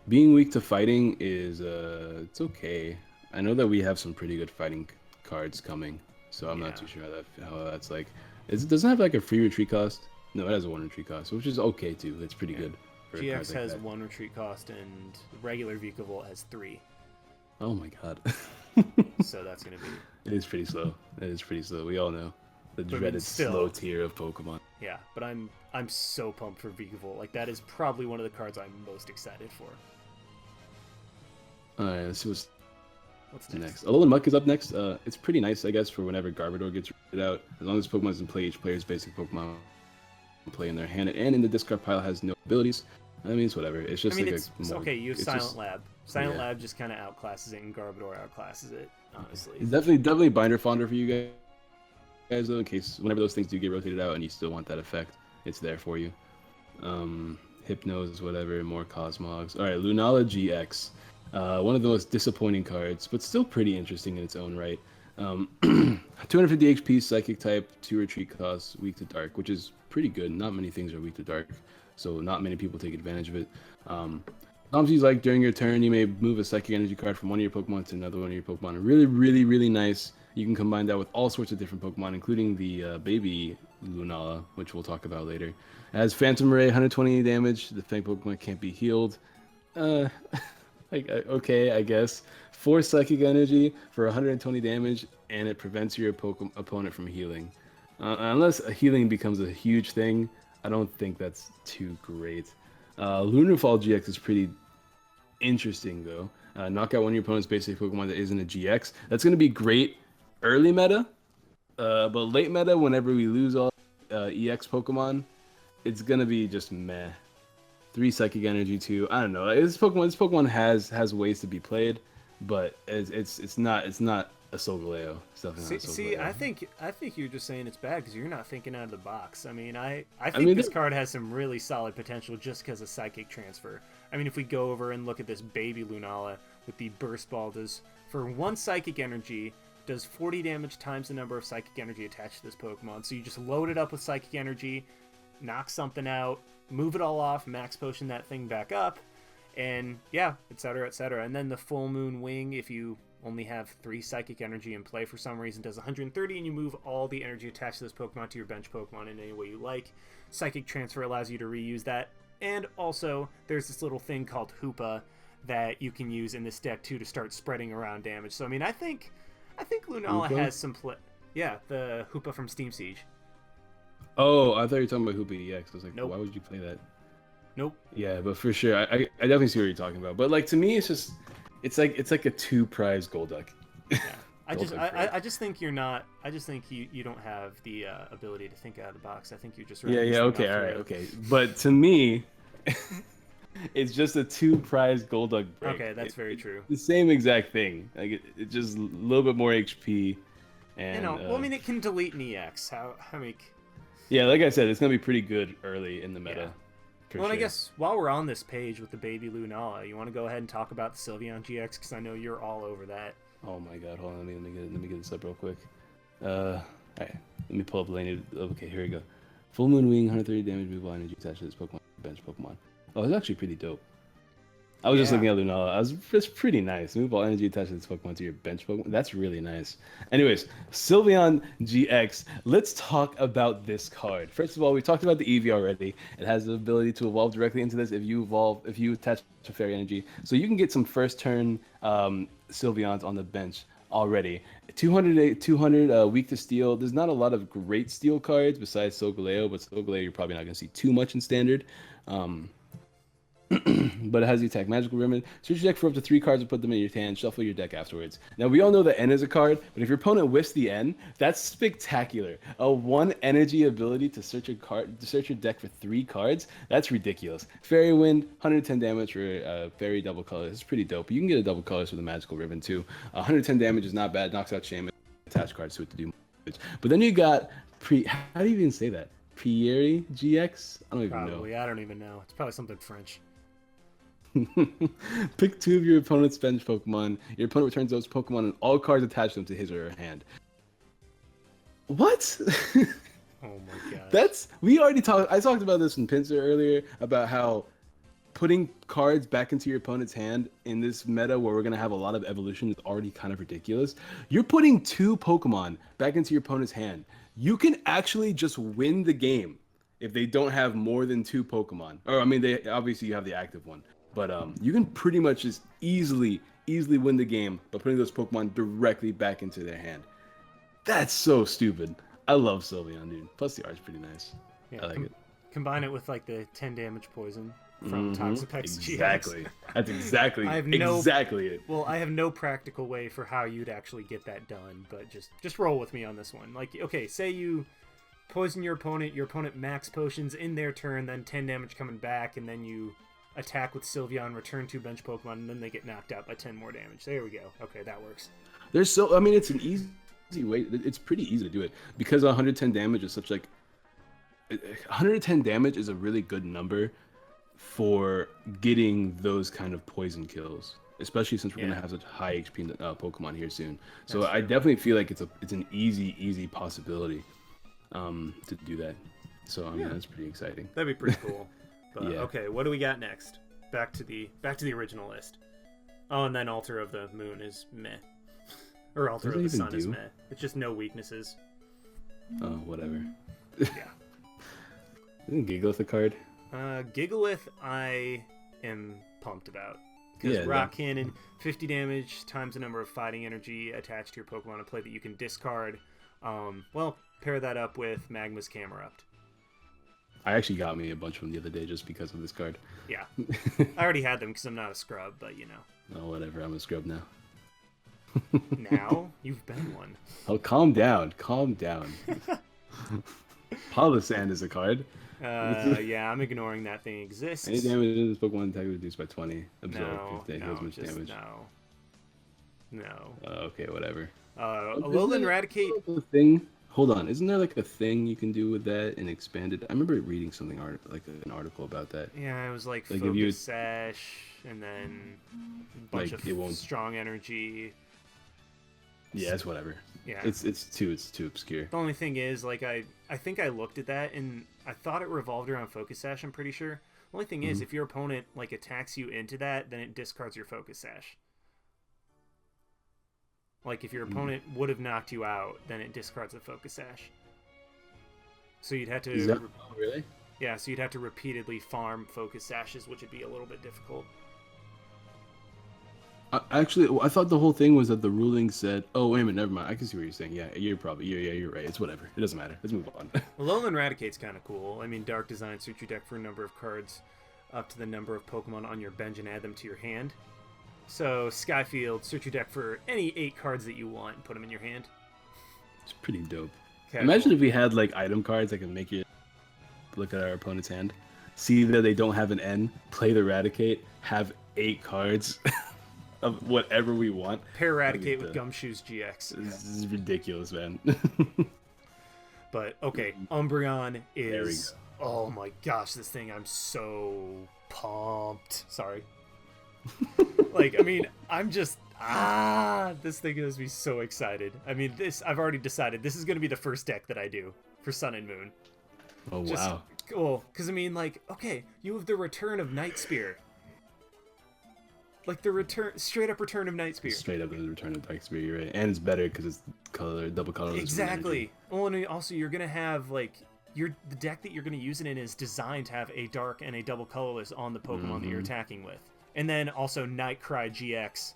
Being weak to fighting is it's okay. I know that we have some pretty good fighting cards coming, so I'm not too sure how that's like. It doesn't have like a free retreat cost. No, it has a 1 retreat cost, which is okay too. It's pretty good. GX has 1 retreat cost, and regular Vikavolt has 3. Oh my god. So that's gonna be. It is pretty slow. We all know the dreaded slow tier of Pokemon. Yeah, but I'm so pumped for Vikavolt. Like, that is probably one of the cards I'm most excited for. Alright, let's see what's next. Alolan Muck is up next. It's pretty nice, I guess, for whenever Garbodor gets rid out. As long as Pokemon doesn't play, each player's basic Pokemon play in their hand, and in the discard pile has no abilities. I mean, it's whatever. It's just it's okay. You have Silent Lab. Silent Lab just kind of outclasses it, and Garbodor outclasses it. Honestly, it's definitely binder fonder for you guys, though, in case whenever those things do get rotated out and you still want that effect, it's there for you. Hypnos, whatever, more Cosmogs. All right, Lunala GX. One of the most disappointing cards, but still pretty interesting in its own right. 250 HP, Psychic type, 2 retreat costs, weak to Dark, which is pretty good. Not many things are weak to Dark, so not many people take advantage of it. Sometimes, like, during your turn, you may move a Psychic Energy card from one of your Pokemon to another one of your Pokemon. Really, really, really nice. You can combine that with all sorts of different Pokemon, including the baby Lunala, which we'll talk about later. It has Phantom Ray, 120 damage. The Fang Pokemon can't be healed. Okay, I guess. 4 Psychic Energy for 120 damage, and it prevents your opponent from healing. Unless healing becomes a huge thing, I don't think that's too great. Lunarfall GX is pretty interesting, though. Knock out one of your opponent's basic Pokemon that isn't a GX. That's going to be great early meta, but late meta, whenever we lose all EX Pokemon, it's going to be just meh. 3 Psychic Energy too. I don't know. This Pokemon has ways to be played, but it's not a Solgaleo. It's definitely not a Solgaleo. See, I think you're just saying it's bad because you're not thinking out of the box. I mean, I think this card has some really solid potential just because of Psychic Transfer. I mean, if we go over and look at this baby Lunala with the Burst Ball, does for 1 Psychic Energy does 40 damage times the number of Psychic Energy attached to this Pokemon. So you just load it up with Psychic Energy, knock something out, move it all off, max potion that thing back up, and yeah, etc., etc. And then the Full Moon Wing, if you only have 3 Psychic Energy in play for some reason, does 130, and you move all the energy attached to this Pokemon to your bench Pokemon in any way you like. Psychic Transfer allows you to reuse that, and also there's this little thing called Hoopa that you can use in this deck too to start spreading around damage. So I mean, I think Lunala has some play. Yeah, the Hoopa from Steam Siege. Oh, I thought you were talking about Hoopa EX. I was like, nope. Why would you play that? Nope. Yeah, but for sure, I definitely see what you're talking about. But like, to me, it's like a 2 prize Golduck. Yeah. I just think you're not. I just think you don't have the ability to think out of the box. I think you're just okay, all right, okay. But to me, it's just a 2 prize Golduck break. Okay, that's very true. The same exact thing. Like it's just a little bit more HP. And well, I mean, it can delete an EX. How many? Yeah, like I said, it's gonna be pretty good early in the meta. Yeah. Well, I guess while we're on this page with the baby Lunala, you want to go ahead and talk about the Sylveon GX because I know you're all over that. Oh my god, hold on, let me get this up real quick. Alright, let me pull up Lane. Okay, here we go. Full Moon Wing, 130 damage, move energy attached to this Pokemon, bench Pokemon. Oh, it's actually pretty dope. I was just looking at Lunala. It's pretty nice. Move all energy attached to this Pokemon to your bench Pokemon. That's really nice. Anyways, Sylveon GX. Let's talk about this card. First of all, we talked about the Eevee already. It has the ability to evolve directly into this if you attach to Fairy Energy. So you can get some first turn Sylveons on the bench already. 200 weak to steel. There's not a lot of great steel cards besides Solgaleo, but Solgaleo you're probably not going to see too much in standard. But it has the attack magical ribbon. Search your deck for up to 3 cards and put them in your hand. Shuffle your deck afterwards. Now we all know that N is a card, but if your opponent whiffs the N, that's spectacular. A 1 energy ability to search your deck for 3 cards. That's ridiculous. Fairy Wind, 110 damage for Fairy double color. It's pretty dope. You can get a double colors with a magical ribbon too. 110 damage is not bad. Knocks out Shaman. Attach cards to it to do more damage. But then you got how do you even say that? Prieri GX? I don't even know. I don't even know. It's probably something French. Pick 2 of your opponent's bench Pokemon. Your opponent returns those Pokemon and all cards attached to them to his or her hand. What? Oh my god. I talked about this in Pinsir earlier about how putting cards back into your opponent's hand in this meta where we're going to have a lot of evolution is already kind of ridiculous. You're putting 2 Pokemon back into your opponent's hand. You can actually just win the game if they don't have more than 2 Pokemon. Or I mean, you have the active one. But you can pretty much just easily win the game by putting those Pokemon directly back into their hand. That's so stupid. I love Sylveon, dude. Plus the art's pretty nice. Yeah, I like it. Combine it with like the 10 damage poison from Toxapex GX. Exactly. That's exactly it. Well, I have no practical way for how you'd actually get that done, but just roll with me on this one. Like, okay, say you poison your opponent max potions in their turn, then 10 damage coming back, and then you attack with Sylveon, return 2 bench Pokemon, and then they get knocked out by 10 more damage. There we go. Okay, that works. It's an easy way. It's pretty easy to do it because 110 damage is 110 damage is a really good number for getting those kind of poison kills, especially since we're gonna have such high HP Pokemon here soon. So I definitely feel like it's an easy possibility to do that. So I mean that's pretty exciting. That'd be pretty cool. But, okay, what do we got next? Back to the original list. Oh, and then Altar of the Moon is meh. Or Altar of the Sun is meh. It's just no weaknesses. Oh, whatever. Yeah. Isn't Gigalith a card? Gigalith I am pumped about. Because Rock Cannon, 50 damage times the number of fighting energy attached to your Pokemon in play that you can discard. Pair that up with Magma's Camerupt. I actually got me a bunch of them the other day just because of this card. Yeah. I already had them because I'm not a scrub, but you know. Oh, whatever. I'm a scrub now. Now? You've been one. Oh, calm down. Palossand is a card. Yeah, I'm ignoring that thing exists. Any damage in this Pokemon attack reduced by 20. Absorb if they deals much damage. No. Okay, whatever. Alolan Eradicate. Hold on, isn't there like a thing you can do with that in Expanded? I remember reading something an article about that. Yeah, it was like Focus Sash, and then a bunch of strong energy. Yeah, it's whatever. Yeah, it's too obscure. The only thing is, like, I think I looked at that and I thought it revolved around Focus Sash. I'm pretty sure. The only thing is, if your opponent like attacks you into that, then it discards your Focus Sash. Like, if your opponent would have knocked you out, then it discards the Focus Sash. So you'd have to... Is that really? Yeah, so you'd have to repeatedly farm Focus Sashes, which would be a little bit difficult. Actually, I thought the whole thing was that the ruling said... Oh, wait a minute, never mind. I can see what you're saying. Yeah, you're right. It's whatever. It doesn't matter. Let's move on. Alolan Eradicate's kind of cool. I mean, Dark Design suits your deck for a number of cards up to the number of Pokemon on your bench and add them to your hand. So Skyfield, search your deck for any 8 cards that you want and put them in your hand. It's pretty dope. Okay, Imagine cool. if we had like item cards that can make you look at our opponent's hand, see that they don't have an N, play the Eradicate, have 8 cards of whatever we want. Pair Eradicate with Gumshoes GX. This is ridiculous, man. But okay, Umbreon There we is. Oh my gosh, this thing! I'm so pumped. Sorry. Like, I mean, I'm just this thing has me so excited. I mean, I've already decided this is going to be the first deck that I do for Sun and Moon. Oh, Just, wow. Cool, because I mean, like, okay, you have the return of Night Spear. Like the straight up return of Night Spear. Straight up the return of Dark Spear, you're right. And it's better because it's double colorless. Exactly. Well, and also you're gonna have like the deck that you're gonna use it in is designed to have a dark and a double colorless on the Pokemon that you're attacking with. And then also Nightcry GX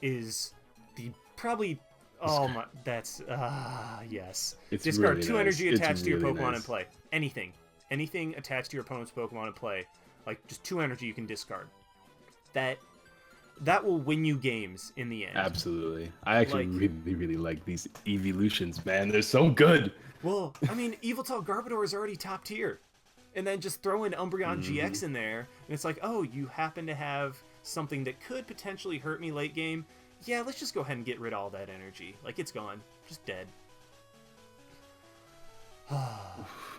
is the probably my that's yes. It's Discard really 2 nice. energy It's attached to your really Pokemon nice. in play. Anything attached to your opponent's Pokemon in play, like just 2 energy you can discard. That will win you games in the end. Absolutely. I actually really like these evolutions, man. They're so good. Well, I mean, Yveltal Garbodor is already top tier. And then just throw in Umbreon GX in there, and it's like, oh, you happen to have something that could potentially hurt me late game. Yeah, let's just go ahead and get rid of all that energy. Like, it's gone. Just dead.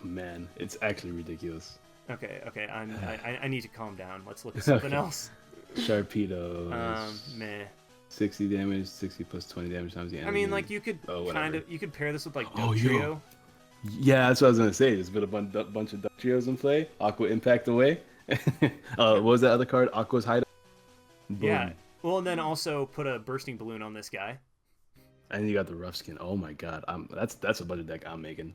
Man, it's actually ridiculous. Okay, I need to calm down. Let's look at something else. Sharpedo. Meh. 60 damage, 60 plus 20 damage times the enemy. I mean, like, you could whatever. you could pair this with, like, Oh, Dugtrio. Yeah, that's what I was gonna say. There's been a bunch of Trios in play. Aqua Impact away. What was that other card? Aqua's Hideout. Boom. Yeah. Well, and then also put a Bursting Balloon on this guy. And you got the Rough Skin. Oh my god, that's a budget deck I'm making.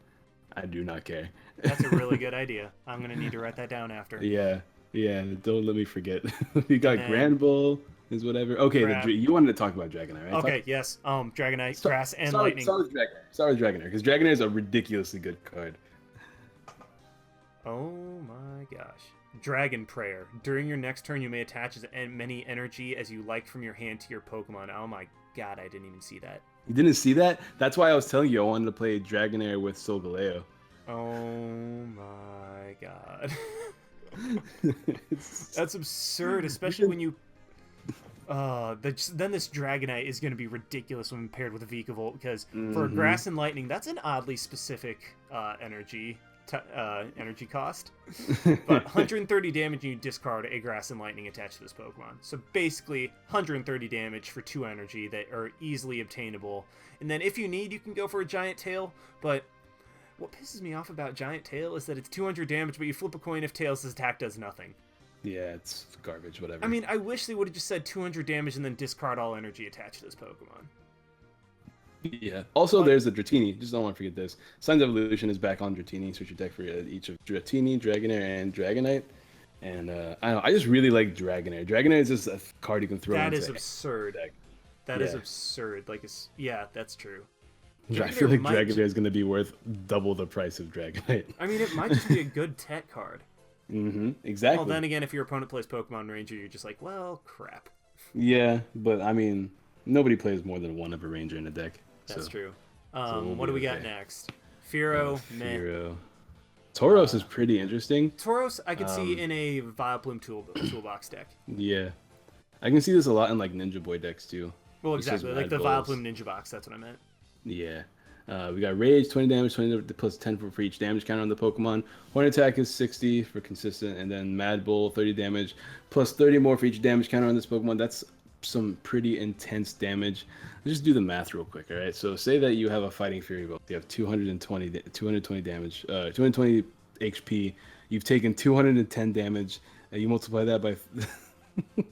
I do not care. That's a really good idea. I'm gonna need to write that down after. Yeah. Don't let me forget. We got And Grand Bull is whatever. Okay, Crap. You wanted to talk about Dragonite, right? Okay, yes. Dragonite, Grass, and Lightning. Start with Dragonite, because Dragonite is a ridiculously good card. Oh my gosh. Dragon Prayer. During your next turn, you may attach as many energy as you like from your hand to your Pokemon. Oh my god, I didn't even see that. You didn't see that? That's why I was telling you I wanted to play Dragonair with Solgaleo. Oh my god. That's absurd, especially when you... then this Dragonite is going to be ridiculous when paired with a Vikavolt, because for Grass and Lightning, that's an oddly specific energy cost. But 130 damage, and you discard a Grass and Lightning attached to this Pokemon. So basically, 130 damage for 2 energy that are easily obtainable. And then if you need, you can go for a Giant Tail, but what pisses me off about Giant Tail is that it's 200 damage, but you flip a coin if Tails' attack does nothing. Yeah, it's garbage, whatever. I mean, I wish they would have just said 200 damage and then discard all energy attached to this Pokemon. Yeah. Also, there's the Dratini. Just don't want to forget this. Signs of Evolution is back on Dratini. Search your deck for each of Dratini, Dragonair, and Dragonite. And I don't know. I just really like Dragonair. Dragonair is just a card you can throw. That into is absurd. deck. That is absurd. Like, that's true. I feel like Dragonair is going to be worth double the price of Dragonite. I mean, it might just be a good tech card. Exactly. Well, then again, if your opponent plays Pokemon Ranger, you're just like, well, crap. Yeah, but I mean, nobody plays more than one of a Ranger in a deck. That's true. we'll What do we got next? Fearow, meh. Fearow. Tauros is pretty interesting. Tauros, I could see in a Vileplume toolbox deck. Yeah. I can see this a lot in like Ninja Boy decks too. Well, It's just exactly. Like the Red Bulls. Vileplume Ninja Box, that's what I meant. Yeah. We got Rage, 20 damage, 20 plus 10 for each damage counter on the Pokemon. Horn Attack is 60 for consistent, and then Mad Bull, 30 damage, plus 30 more for each damage counter on this Pokemon. That's some pretty intense damage. Let's just do the math real quick, all right? So say that you have a Fighting Fury Bolt. You have 220 damage, 220 HP. You've taken 210 damage, and you multiply that by...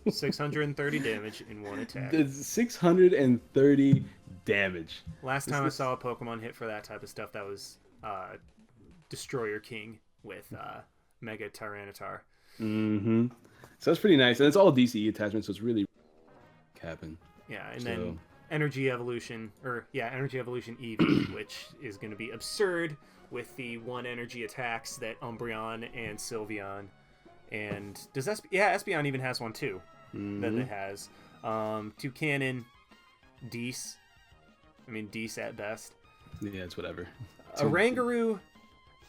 630 damage in one attack. That's 630 damage. Last time I saw a Pokemon hit for that type of stuff, that was Destroyer King with Mega Tyranitar. So that's pretty nice, and it's all DCE attachments, so it's really happen. Yeah, and then Energy Evolution Eevee, which is going to be absurd with the 1 energy attacks that Umbreon and Sylveon, and does Espeon even has one too that it has. Toucannon, Deece. I mean, Deece at best. Yeah, it's whatever. Oranguru.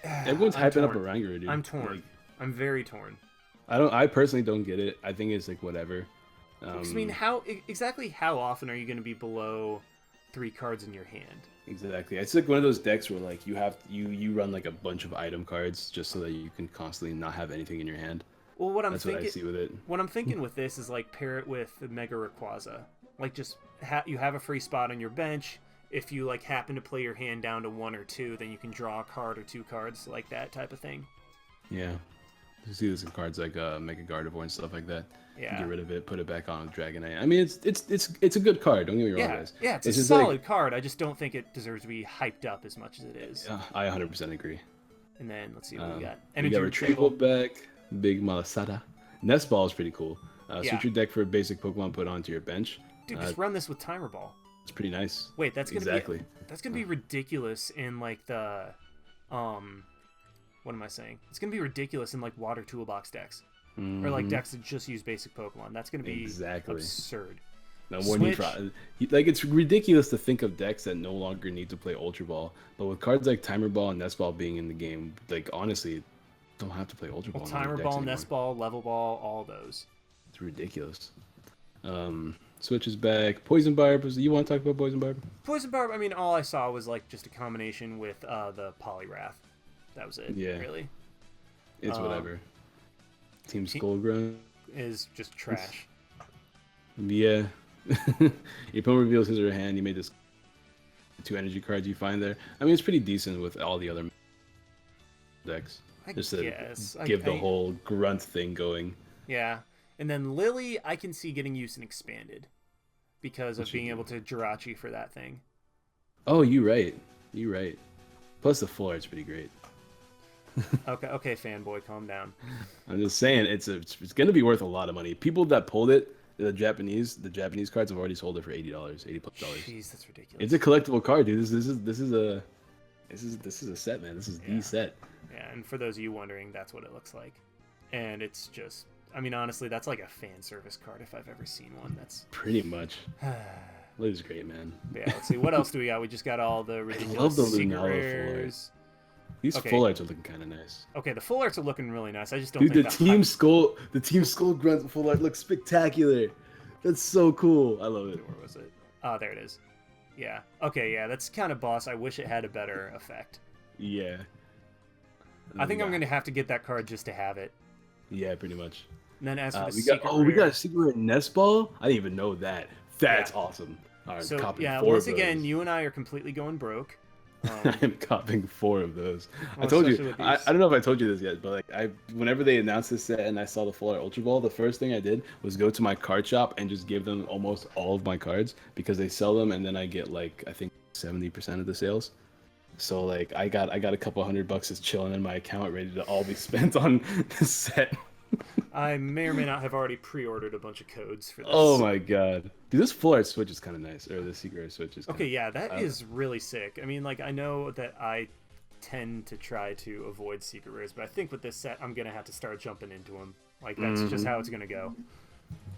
Everyone's hyping up Oranguru, dude. I'm torn. Like, I'm very torn. I personally don't get it. I think it's like whatever. I mean, how often are you going to be below 3 cards in your hand? Exactly. It's like one of those decks where like you run like a bunch of item cards just so that you can constantly not have anything in your hand. Well, what I see with it. What I'm thinking with this is like pair it with the Mega Rayquaza. Like just you have a free spot on your bench. If you like happen to play your hand down to 1 or 2, then you can draw a card or 2 cards, like that type of thing. Yeah. You see this in cards like Mega Gardevoir and stuff like that. Yeah. Get rid of it, put it back on with Dragonite. I mean, it's a good card. Don't get me wrong, guys. Yeah, it's a solid card. I just don't think it deserves to be hyped up as much as it is. Yeah, I 100% agree. And then let's see what we got. We got Retrieval back, Big Malasada. Nest Ball is pretty cool. Switch your deck for a basic Pokemon put onto your bench. Dude, just run this with Timer Ball. It's pretty nice. Wait, that's gonna be ridiculous in like the what am I saying? It's gonna be ridiculous in like Water Toolbox decks. Or like decks that just use basic Pokemon. That's going to be absurd. No more need for like it's ridiculous to think of decks that no longer need to play Ultra Ball, but with cards like Timer Ball and Nest Ball being in the game, like honestly, don't have to play Ultra Ball. Timer Ball, Nest Ball, Level Ball, all those. It's ridiculous. Switch is back. Poison Barb. You want to talk about Poison Barb? Poison Barb. I mean, all I saw was like just a combination with the Poliwrath. That was it. Yeah. Really. It's whatever. Team Skullgrunt is just trash. Yeah. Your opponent reveals his or her hand. You made this 2 energy cards you find there. I mean, it's pretty decent with all the other decks. I guess. Give the whole grunt thing going. Yeah. And then Lily, I can see getting used and expanded because of being able to Jirachi for that thing. Oh, you're right. Plus the full art's pretty great. Okay, fanboy, calm down. I'm just saying it's going to be worth a lot of money. People that pulled it, the Japanese cards have already sold it for $80, $80+. Jeez, that's ridiculous. It's a collectible card, dude. This is a set, man. This is the set. Yeah, and for those of you wondering, that's what it looks like. And it's just, I mean, honestly, that's like a fan service card if I've ever seen one. That's pretty much. Lily's great, man. Yeah, let's see. What else do we got? We just got all the ridiculous secret rares. These full arts are looking kind of nice. Okay, the full arts are looking really nice. I just don't think the Team Skull Grunt full art looks spectacular. That's so cool. I love it. Where was it? Oh, there it is. Yeah. Okay, yeah, that's kind of boss. I wish it had a better effect. Yeah. I think I'm going to have to get that card just to have it. Yeah, pretty much. And then as for we got a secret Nest Ball? I didn't even know that. That's awesome. All right, so, once again, you and I are completely going broke. I'm copying 4 of those. I told you. I don't know if I told you this yet, but like whenever they announced this set and I saw the full art Ultra Ball, the first thing I did was go to my card shop and just give them almost all of my cards because they sell them and then I get like I think 70% of the sales. So like I got a couple $100 just chilling in my account, ready to all be spent on this set. I may or may not have already pre-ordered a bunch of codes for this. Oh my god. Dude, this full art switch is kind of nice. Or the secret art switch is that is really sick. I mean, like, I know that I tend to try to avoid secret rares, but I think with this set, I'm going to have to start jumping into them. Like, that's just how it's going to go.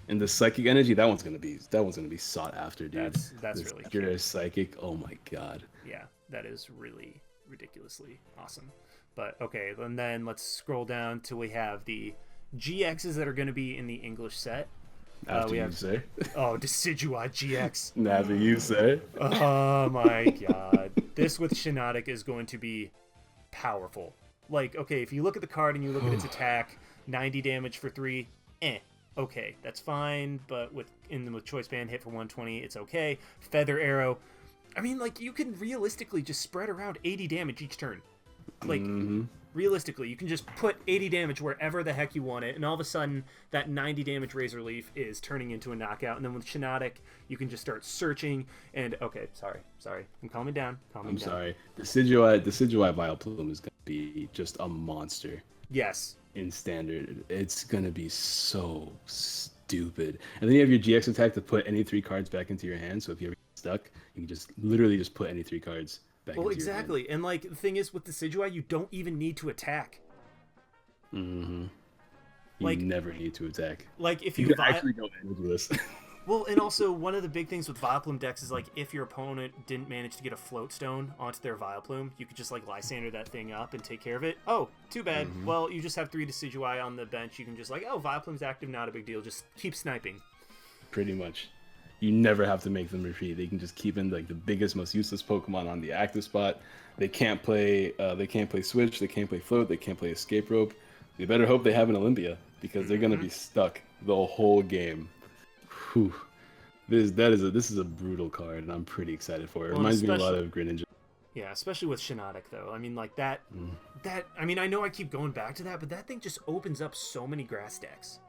And the Psychic Energy, that one's going to be sought after, dude. That's really cool. Psychic, oh my god. Yeah, that is really ridiculously awesome. But, okay, and then let's scroll down till we have the GXs that are going to be in the English set. After you, sir. Oh, Decidueye GX. After you, sir. Oh my god. This with Shiinotic is going to be powerful. Like, okay, if you look at the card and you look at its attack, 90 damage for 3, okay, that's fine. But with Choice Band, hit for 120, it's okay. Feather Arrow. I mean, like, you can realistically just spread around 80 damage each turn. Like, realistically, you can just put 80 damage wherever the heck you want it, and all of a sudden, that 90 damage Razor Leaf is turning into a knockout. And then with Shiinotic, you can just start searching. And okay, sorry, I'm calming down. I'm sorry. Decidueye Vileplume is gonna be just a monster. Yes. In standard, it's gonna be so stupid. And then you have your GX attack to put any 3 cards back into your hand. So if you ever get stuck, you can just literally put any 3 cards. Well, exactly, and like the thing is with Decidueye, you don't even need to attack. You never need to attack. Like if you actually don't energy this. Well, and also one of the big things with Vileplume decks is like if your opponent didn't manage to get a Float Stone onto their Vileplume, you could just like Lysander that thing up and take care of it. Oh, too bad. Well, you just have 3 Decidueye on the bench. You can just like, oh, Vileplume's active, not a big deal. Just keep sniping. Pretty much. You never have to make them retreat. They can just keep in like the biggest, most useless Pokemon on the active spot. They can't play. They can't play Switch. They can't play Float. They can't play Escape Rope. They better hope they have an Olympia because they're gonna be stuck the whole game. Whew. This is a brutal card, and I'm pretty excited for it. It reminds me a lot of Greninja. Yeah, especially with Shiinotic though. I mean, like that. I mean, I know I keep going back to that, but that thing just opens up so many grass decks.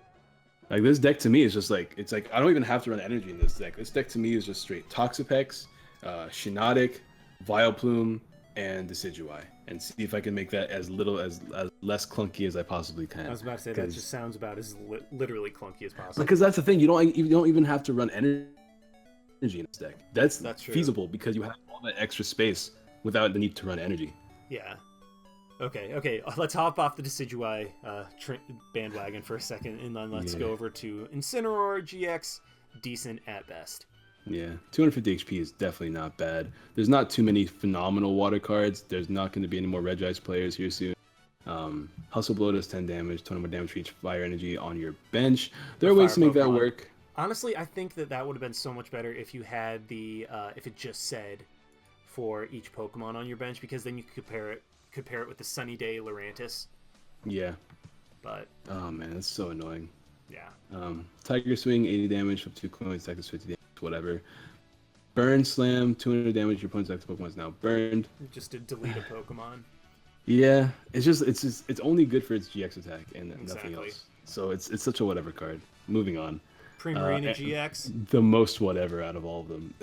Like this deck to me is just like it's like I don't even have to run energy in this deck. This deck to me is just straight Toxapex, Shiinotic, Vileplume, and Decidueye, and see if I can make that as less clunky as I possibly can. I was about to say that just sounds about as literally clunky as possible. Because that's the thing, you don't even have to run energy in this deck. That's true. Feasible because you have all that extra space without the need to run energy. Yeah. Okay. Let's hop off the Decidueye bandwagon for a second, and then let's go over to Incineroar GX. Decent at best. Yeah, 250 HP is definitely not bad. There's not too many phenomenal water cards. There's not going to be any more Regice players here soon. Hustle Blow does 10 damage, 20 more damage for each fire energy on your bench. There are ways to make that work. Honestly, I think that would have been so much better if you had the if it just said for each Pokemon on your bench, because then you could compare it with the Sunny Day Lurantis. Yeah. But oh man, that's so annoying. Yeah. Tiger Swing, 80 damage, up to Clone Attack is 50 damage, whatever. Burn Slam, 200 damage. Your opponent's active Pokemon is now burned. Just to delete a Pokemon. Yeah, it's only good for its GX attack and nothing else. So it's such a whatever card. Moving on. Primarina GX. The most whatever out of all of them.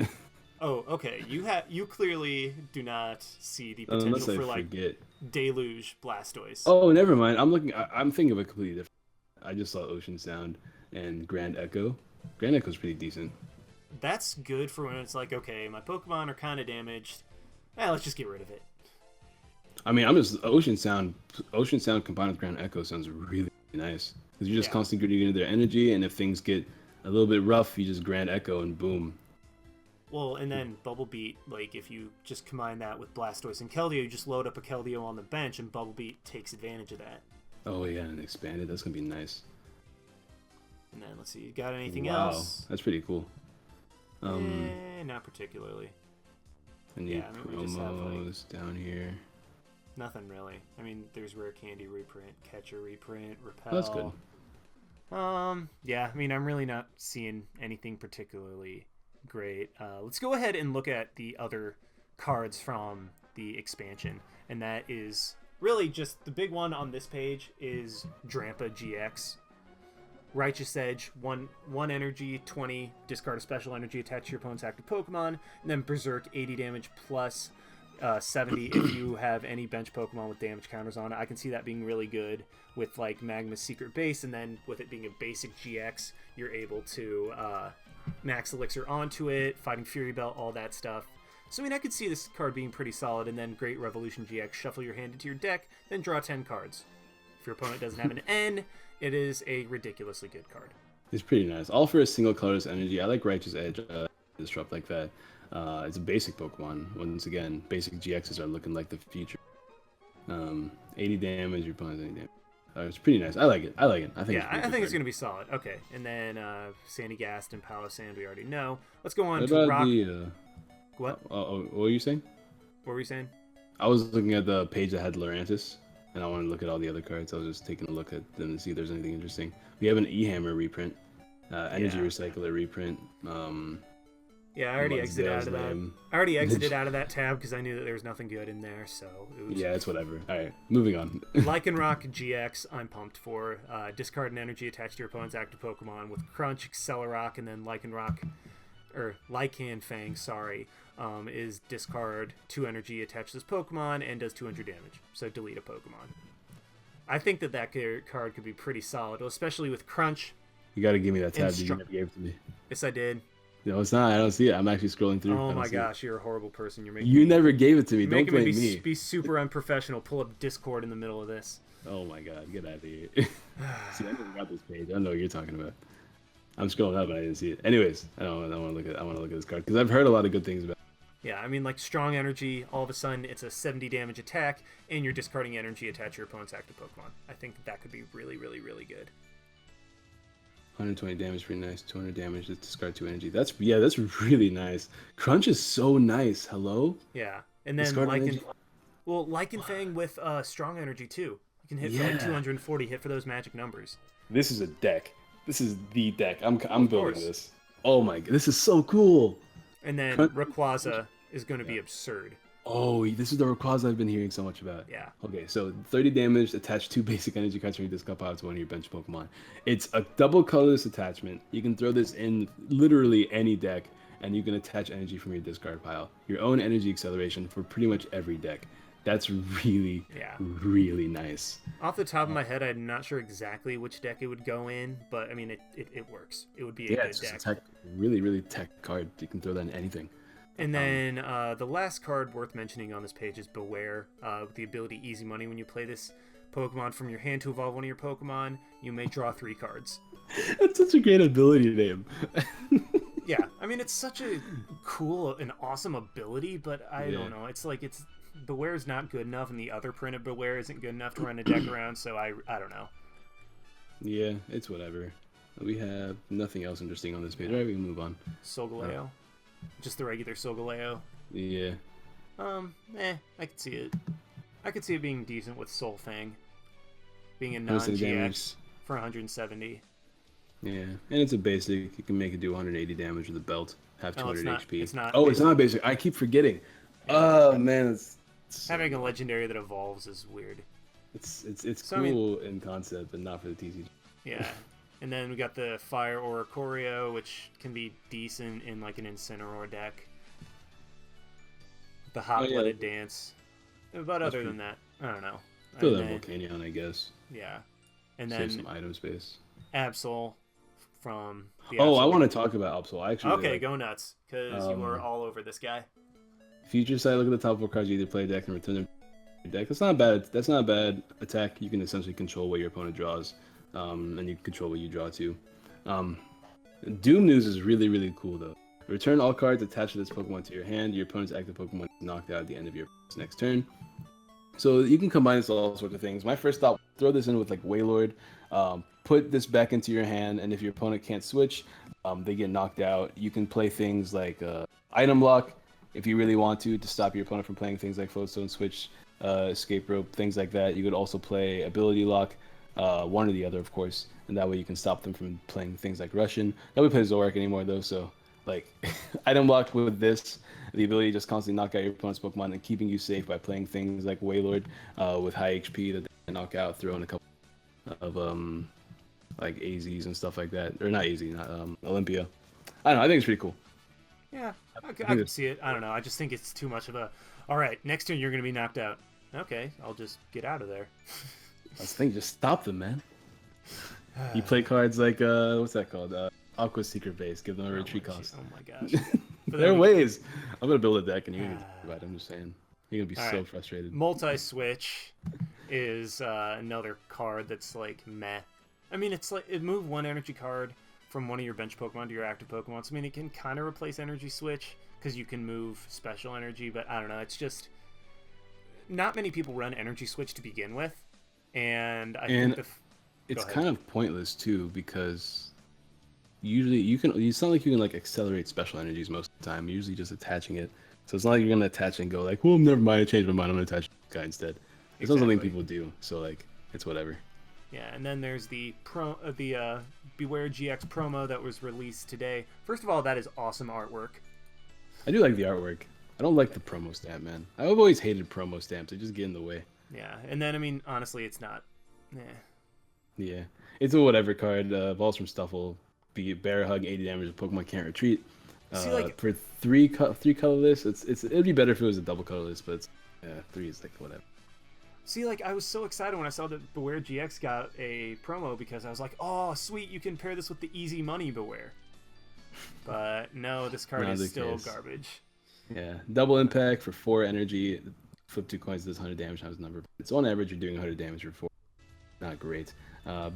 Oh, okay. You clearly do not see the potential for like Deluge Blastoise. Oh, never mind. I'm thinking of a completely different. I just saw Ocean Sound and Grand Echo. Grand Echo's pretty decent. That's good for when it's like, okay, my Pokemon are kind of damaged. Let's just get rid of it. I mean, I'm just Ocean Sound combined with Grand Echo sounds really nice because you're just constantly getting into their energy, and if things get a little bit rough, you just Grand Echo and boom. Well, and then Bubble Beat, like if you just combine that with Blastoise and Keldeo, you just load up a Keldeo on the bench, and Bubble Beat takes advantage of that. Oh yeah, and expand it. That's gonna be nice. And then let's see, you got anything else? That's pretty cool. Not particularly. And yeah, promos we just have, like, down here. Nothing really. I mean, there's Rare Candy reprint, Catcher reprint, Repel. That's good. Yeah, I mean, I'm really not seeing anything particularly great. Let's go ahead and look at the other cards from the expansion, and that is really just the big one on this page is Drampa GX. Righteous Edge, 1 energy, 20, discard a special energy attached to your opponent's active Pokemon, and then Berserk, 80 damage plus 70 if you have any bench Pokemon with damage counters on it. I can see that being really good with like Magma's Secret Base, and then with it being a basic GX, you're able to max Elixir onto it, Fighting Fury Belt, all that stuff. So I mean, I could see this card being pretty solid, and then Great Revolution GX, shuffle your hand into your deck, then draw 10 cards. If your opponent doesn't have an N, it is a ridiculously good card. It's pretty nice. All for a single colorless energy. I like Righteous Edge, disrupt like that. It's a basic Pokemon. Once again, basic GXs are looking like the future. 80 damage, your opponent's 80 damage. It's pretty nice. I like it. I think. Yeah, I think it's going to be solid. Okay, and then Sandy Gast and Palossand, we already know. Let's go on to Rock. What? What were you saying? What were you saying? I was looking at the page that had Lurantis, and I wanted to look at all the other cards. I was just taking a look at them to see if there's anything interesting. We have an E-Hammer reprint, Energy Recycler reprint. Yeah, I already exited out of that. I already exited out of that tab because I knew that there was nothing good in there. So yeah, it's whatever. All right, moving on. Lycanroc GX, I'm pumped for. Discard an energy attached to your opponent's active Pokemon with Crunch, Accelerock, and then Lycan Fang. Is discard 2 energy attached to this Pokemon and does 200 damage. So delete a Pokemon. I think that card could be pretty solid, especially with Crunch. You got to give me that tab that you never gave to me. Yes, I did. No, it's not. I don't see it. I'm actually scrolling through. Oh my gosh, you're a horrible person. You never gave it to me. Don't blame me. Be super unprofessional. Pull up Discord in the middle of this. Oh my god, get out of here. See, I never got this page. I know what you're talking about. I'm scrolling up and I didn't see it. Anyways, I want to look at. I want to look at this card because I've heard a lot of good things about it. Yeah, I mean, like, strong energy, all of a sudden it's a 70 damage attack, and you're discarding energy attached to your opponent's active Pokemon. I think that could be really, really, really good. 120 damage, pretty nice. 200 damage, just discard 2 energy. That's really nice. Crunch is so nice. Hello? Yeah, and then Lycan Fang with strong energy too. You can hit for like 240, hit for those magic numbers. This is a deck. This is the deck. I'm building this. Oh my god, this is so cool. And then Rayquaza is going to be absurd. Oh, this is the Rayquaza I've been hearing so much about. Yeah. Okay, so 30 damage, attach 2 basic energy cards from your discard pile to one of your bench Pokemon. It's a double colorless attachment. You can throw this in literally any deck, and you can attach energy from your discard pile. Your own energy acceleration for pretty much every deck. That's really, really nice. Off the top of my head, I'm not sure exactly which deck it would go in, but I mean, it works. It would be a good it's deck. A really, really tech card. You can throw that in anything. And then the last card worth mentioning on this page is Beware. With the ability Easy Money, when you play this Pokemon from your hand to evolve one of your Pokemon, you may draw 3 cards. That's such a great ability name. Yeah, I mean, it's such a cool and awesome ability, but I don't know. It's like Beware is not good enough, and the other print of Beware isn't good enough to run a deck around, so I don't know. Yeah, it's whatever. We have nothing else interesting on this page. All right, we can move on. Solgaleo. Just the regular Solgaleo. Yeah. I could see it. I could see it being decent with Soul Fang. Being a non-GX for 170. Yeah, and it's a basic. You can make it do 180 damage with a belt. Have 200 HP. It's not. Oh, it's not basic. I keep forgetting. Oh man, it's having a legendary that evolves is weird. It's cool in concept, but not for the TCG. Yeah, and then we got the Fire Oricorio, which can be decent in like an Incineroar deck. The Hot-Blooded Dance. But other than that, I don't know. Still that Volcanion, I guess. Yeah, and then save some item space. Absol from. The I want to talk about Absol. Actually, go nuts, because you were all over this guy. Future side, look at the top 4 cards you either play a deck and return them to your deck. That's not bad. That's not a bad attack. You can essentially control what your opponent draws, and you control what you draw too. Doom News is really, really cool though. Return all cards attached to this Pokemon to your hand. Your opponent's active Pokemon is knocked out at the end of your next turn. So you can combine this with all sorts of things. My first thought, throw this in with like Wailord. Put this back into your hand, and if your opponent can't switch, they get knocked out. You can play things like Item Lock, if you really want to stop your opponent from playing things like Floatstone Switch, Escape Rope, things like that. You could also play Ability Lock, one or the other, of course, and that way you can stop them from playing things like Russian. Nobody plays Zoroark anymore, though, so, like, Item Lock with this, the ability to just constantly knock out your opponent's Pokemon and keeping you safe by playing things like Wailord with high HP that they can knock out, throw in a couple of, like, AZs and stuff like that. Or not AZ, not Olympia. I don't know, I think it's pretty cool. Yeah, I could see it. I don't know. I just think it's too much of a. All right, next turn you're going to be knocked out. Okay, I'll just get out of there. That's the thing. Just stop them, man. You play cards like what's that called? Aqua Secret Base. Give them a retreat cost. Oh my gosh. There are ways. I'm gonna build a deck, and you're gonna be right. I'm just saying. You're gonna be so frustrated. Multi-switch is another card that's like meh. I mean, it's like it move one energy card from one of your bench Pokemon to your active Pokemon. So, I mean, it can kind of replace Energy Switch because you can move special energy, but I don't know. It's just not many people run Energy Switch to begin with, and I think it's kind of pointless too because usually it's not like you can like accelerate special energies most of the time. You're usually just attaching it, so it's not like you're gonna attach and go like, well, never mind, I changed my mind, I'm gonna attach this guy instead. It's not something people do, so like it's whatever. Yeah, and then there's the Beware GX promo that was released today. First of all, that is awesome artwork. I do like the artwork. I don't like the promo stamp, man. I've always hated promo stamps. They just get in the way. Yeah, and then, I mean, honestly, it's not... Yeah, it's a whatever card. Balls from Stuffle. Be Bear Hug, 80 damage, Pokemon can't retreat. See, like, for three colorless, it'd be better if it was a double colorless, but 3 is like whatever. See, like, I was so excited when I saw that Beware GX got a promo because I was like, oh, sweet, you can pair this with the Easy Money Beware. But no, this card is still garbage. Yeah, double impact for 4 energy. Flip 2 coins, does 100 damage times the number. It's on average, you're doing 100 damage for 4. not great.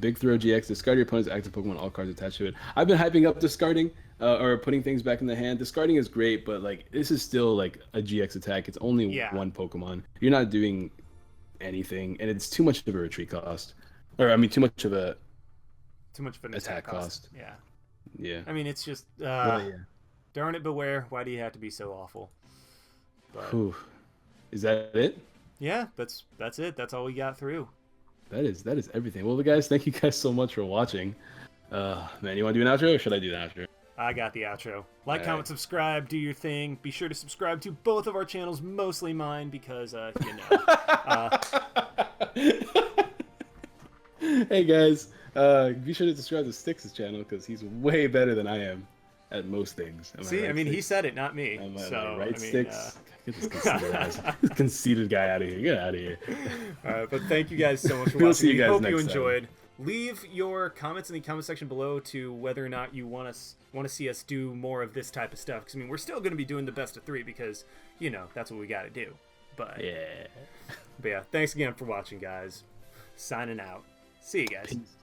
Big Throw GX, discard your opponent's active Pokemon, all cards attached to it. I've been hyping up discarding or putting things back in the hand. Discarding is great, but like this is still like a GX attack. It's only one Pokemon. You're not doing anything, and it's too much of a retreat cost. Or I mean, too much of an attack cost. Yeah. Yeah. I mean, it's just darn it, beware. Why do you have to be so awful? But, is that it? Yeah, that's it. That's all we got through. That is everything. Well, guys, thank you guys so much for watching. Man, you want to do an outro, or should I do the outro? I got the outro. Like, comment, subscribe, do your thing. Be sure to subscribe to both of our channels, mostly mine, because you know. Hey guys, be sure to subscribe to Styx's channel because he's way better than I am at most things. See, I mean, he said it, not me. Styx? Get this conceited guy out of here. Get out of here. All right, but thank you guys so much for We'll watching. see you guys Hope next you time. enjoyed. Leave your comments in the comment section below to whether or not you want to see us do more of this type of stuff. Because I mean, we're still going to be doing the best of 3 because you know that's what we got to do. But yeah, thanks again for watching, guys. Signing out. See you guys. Peace.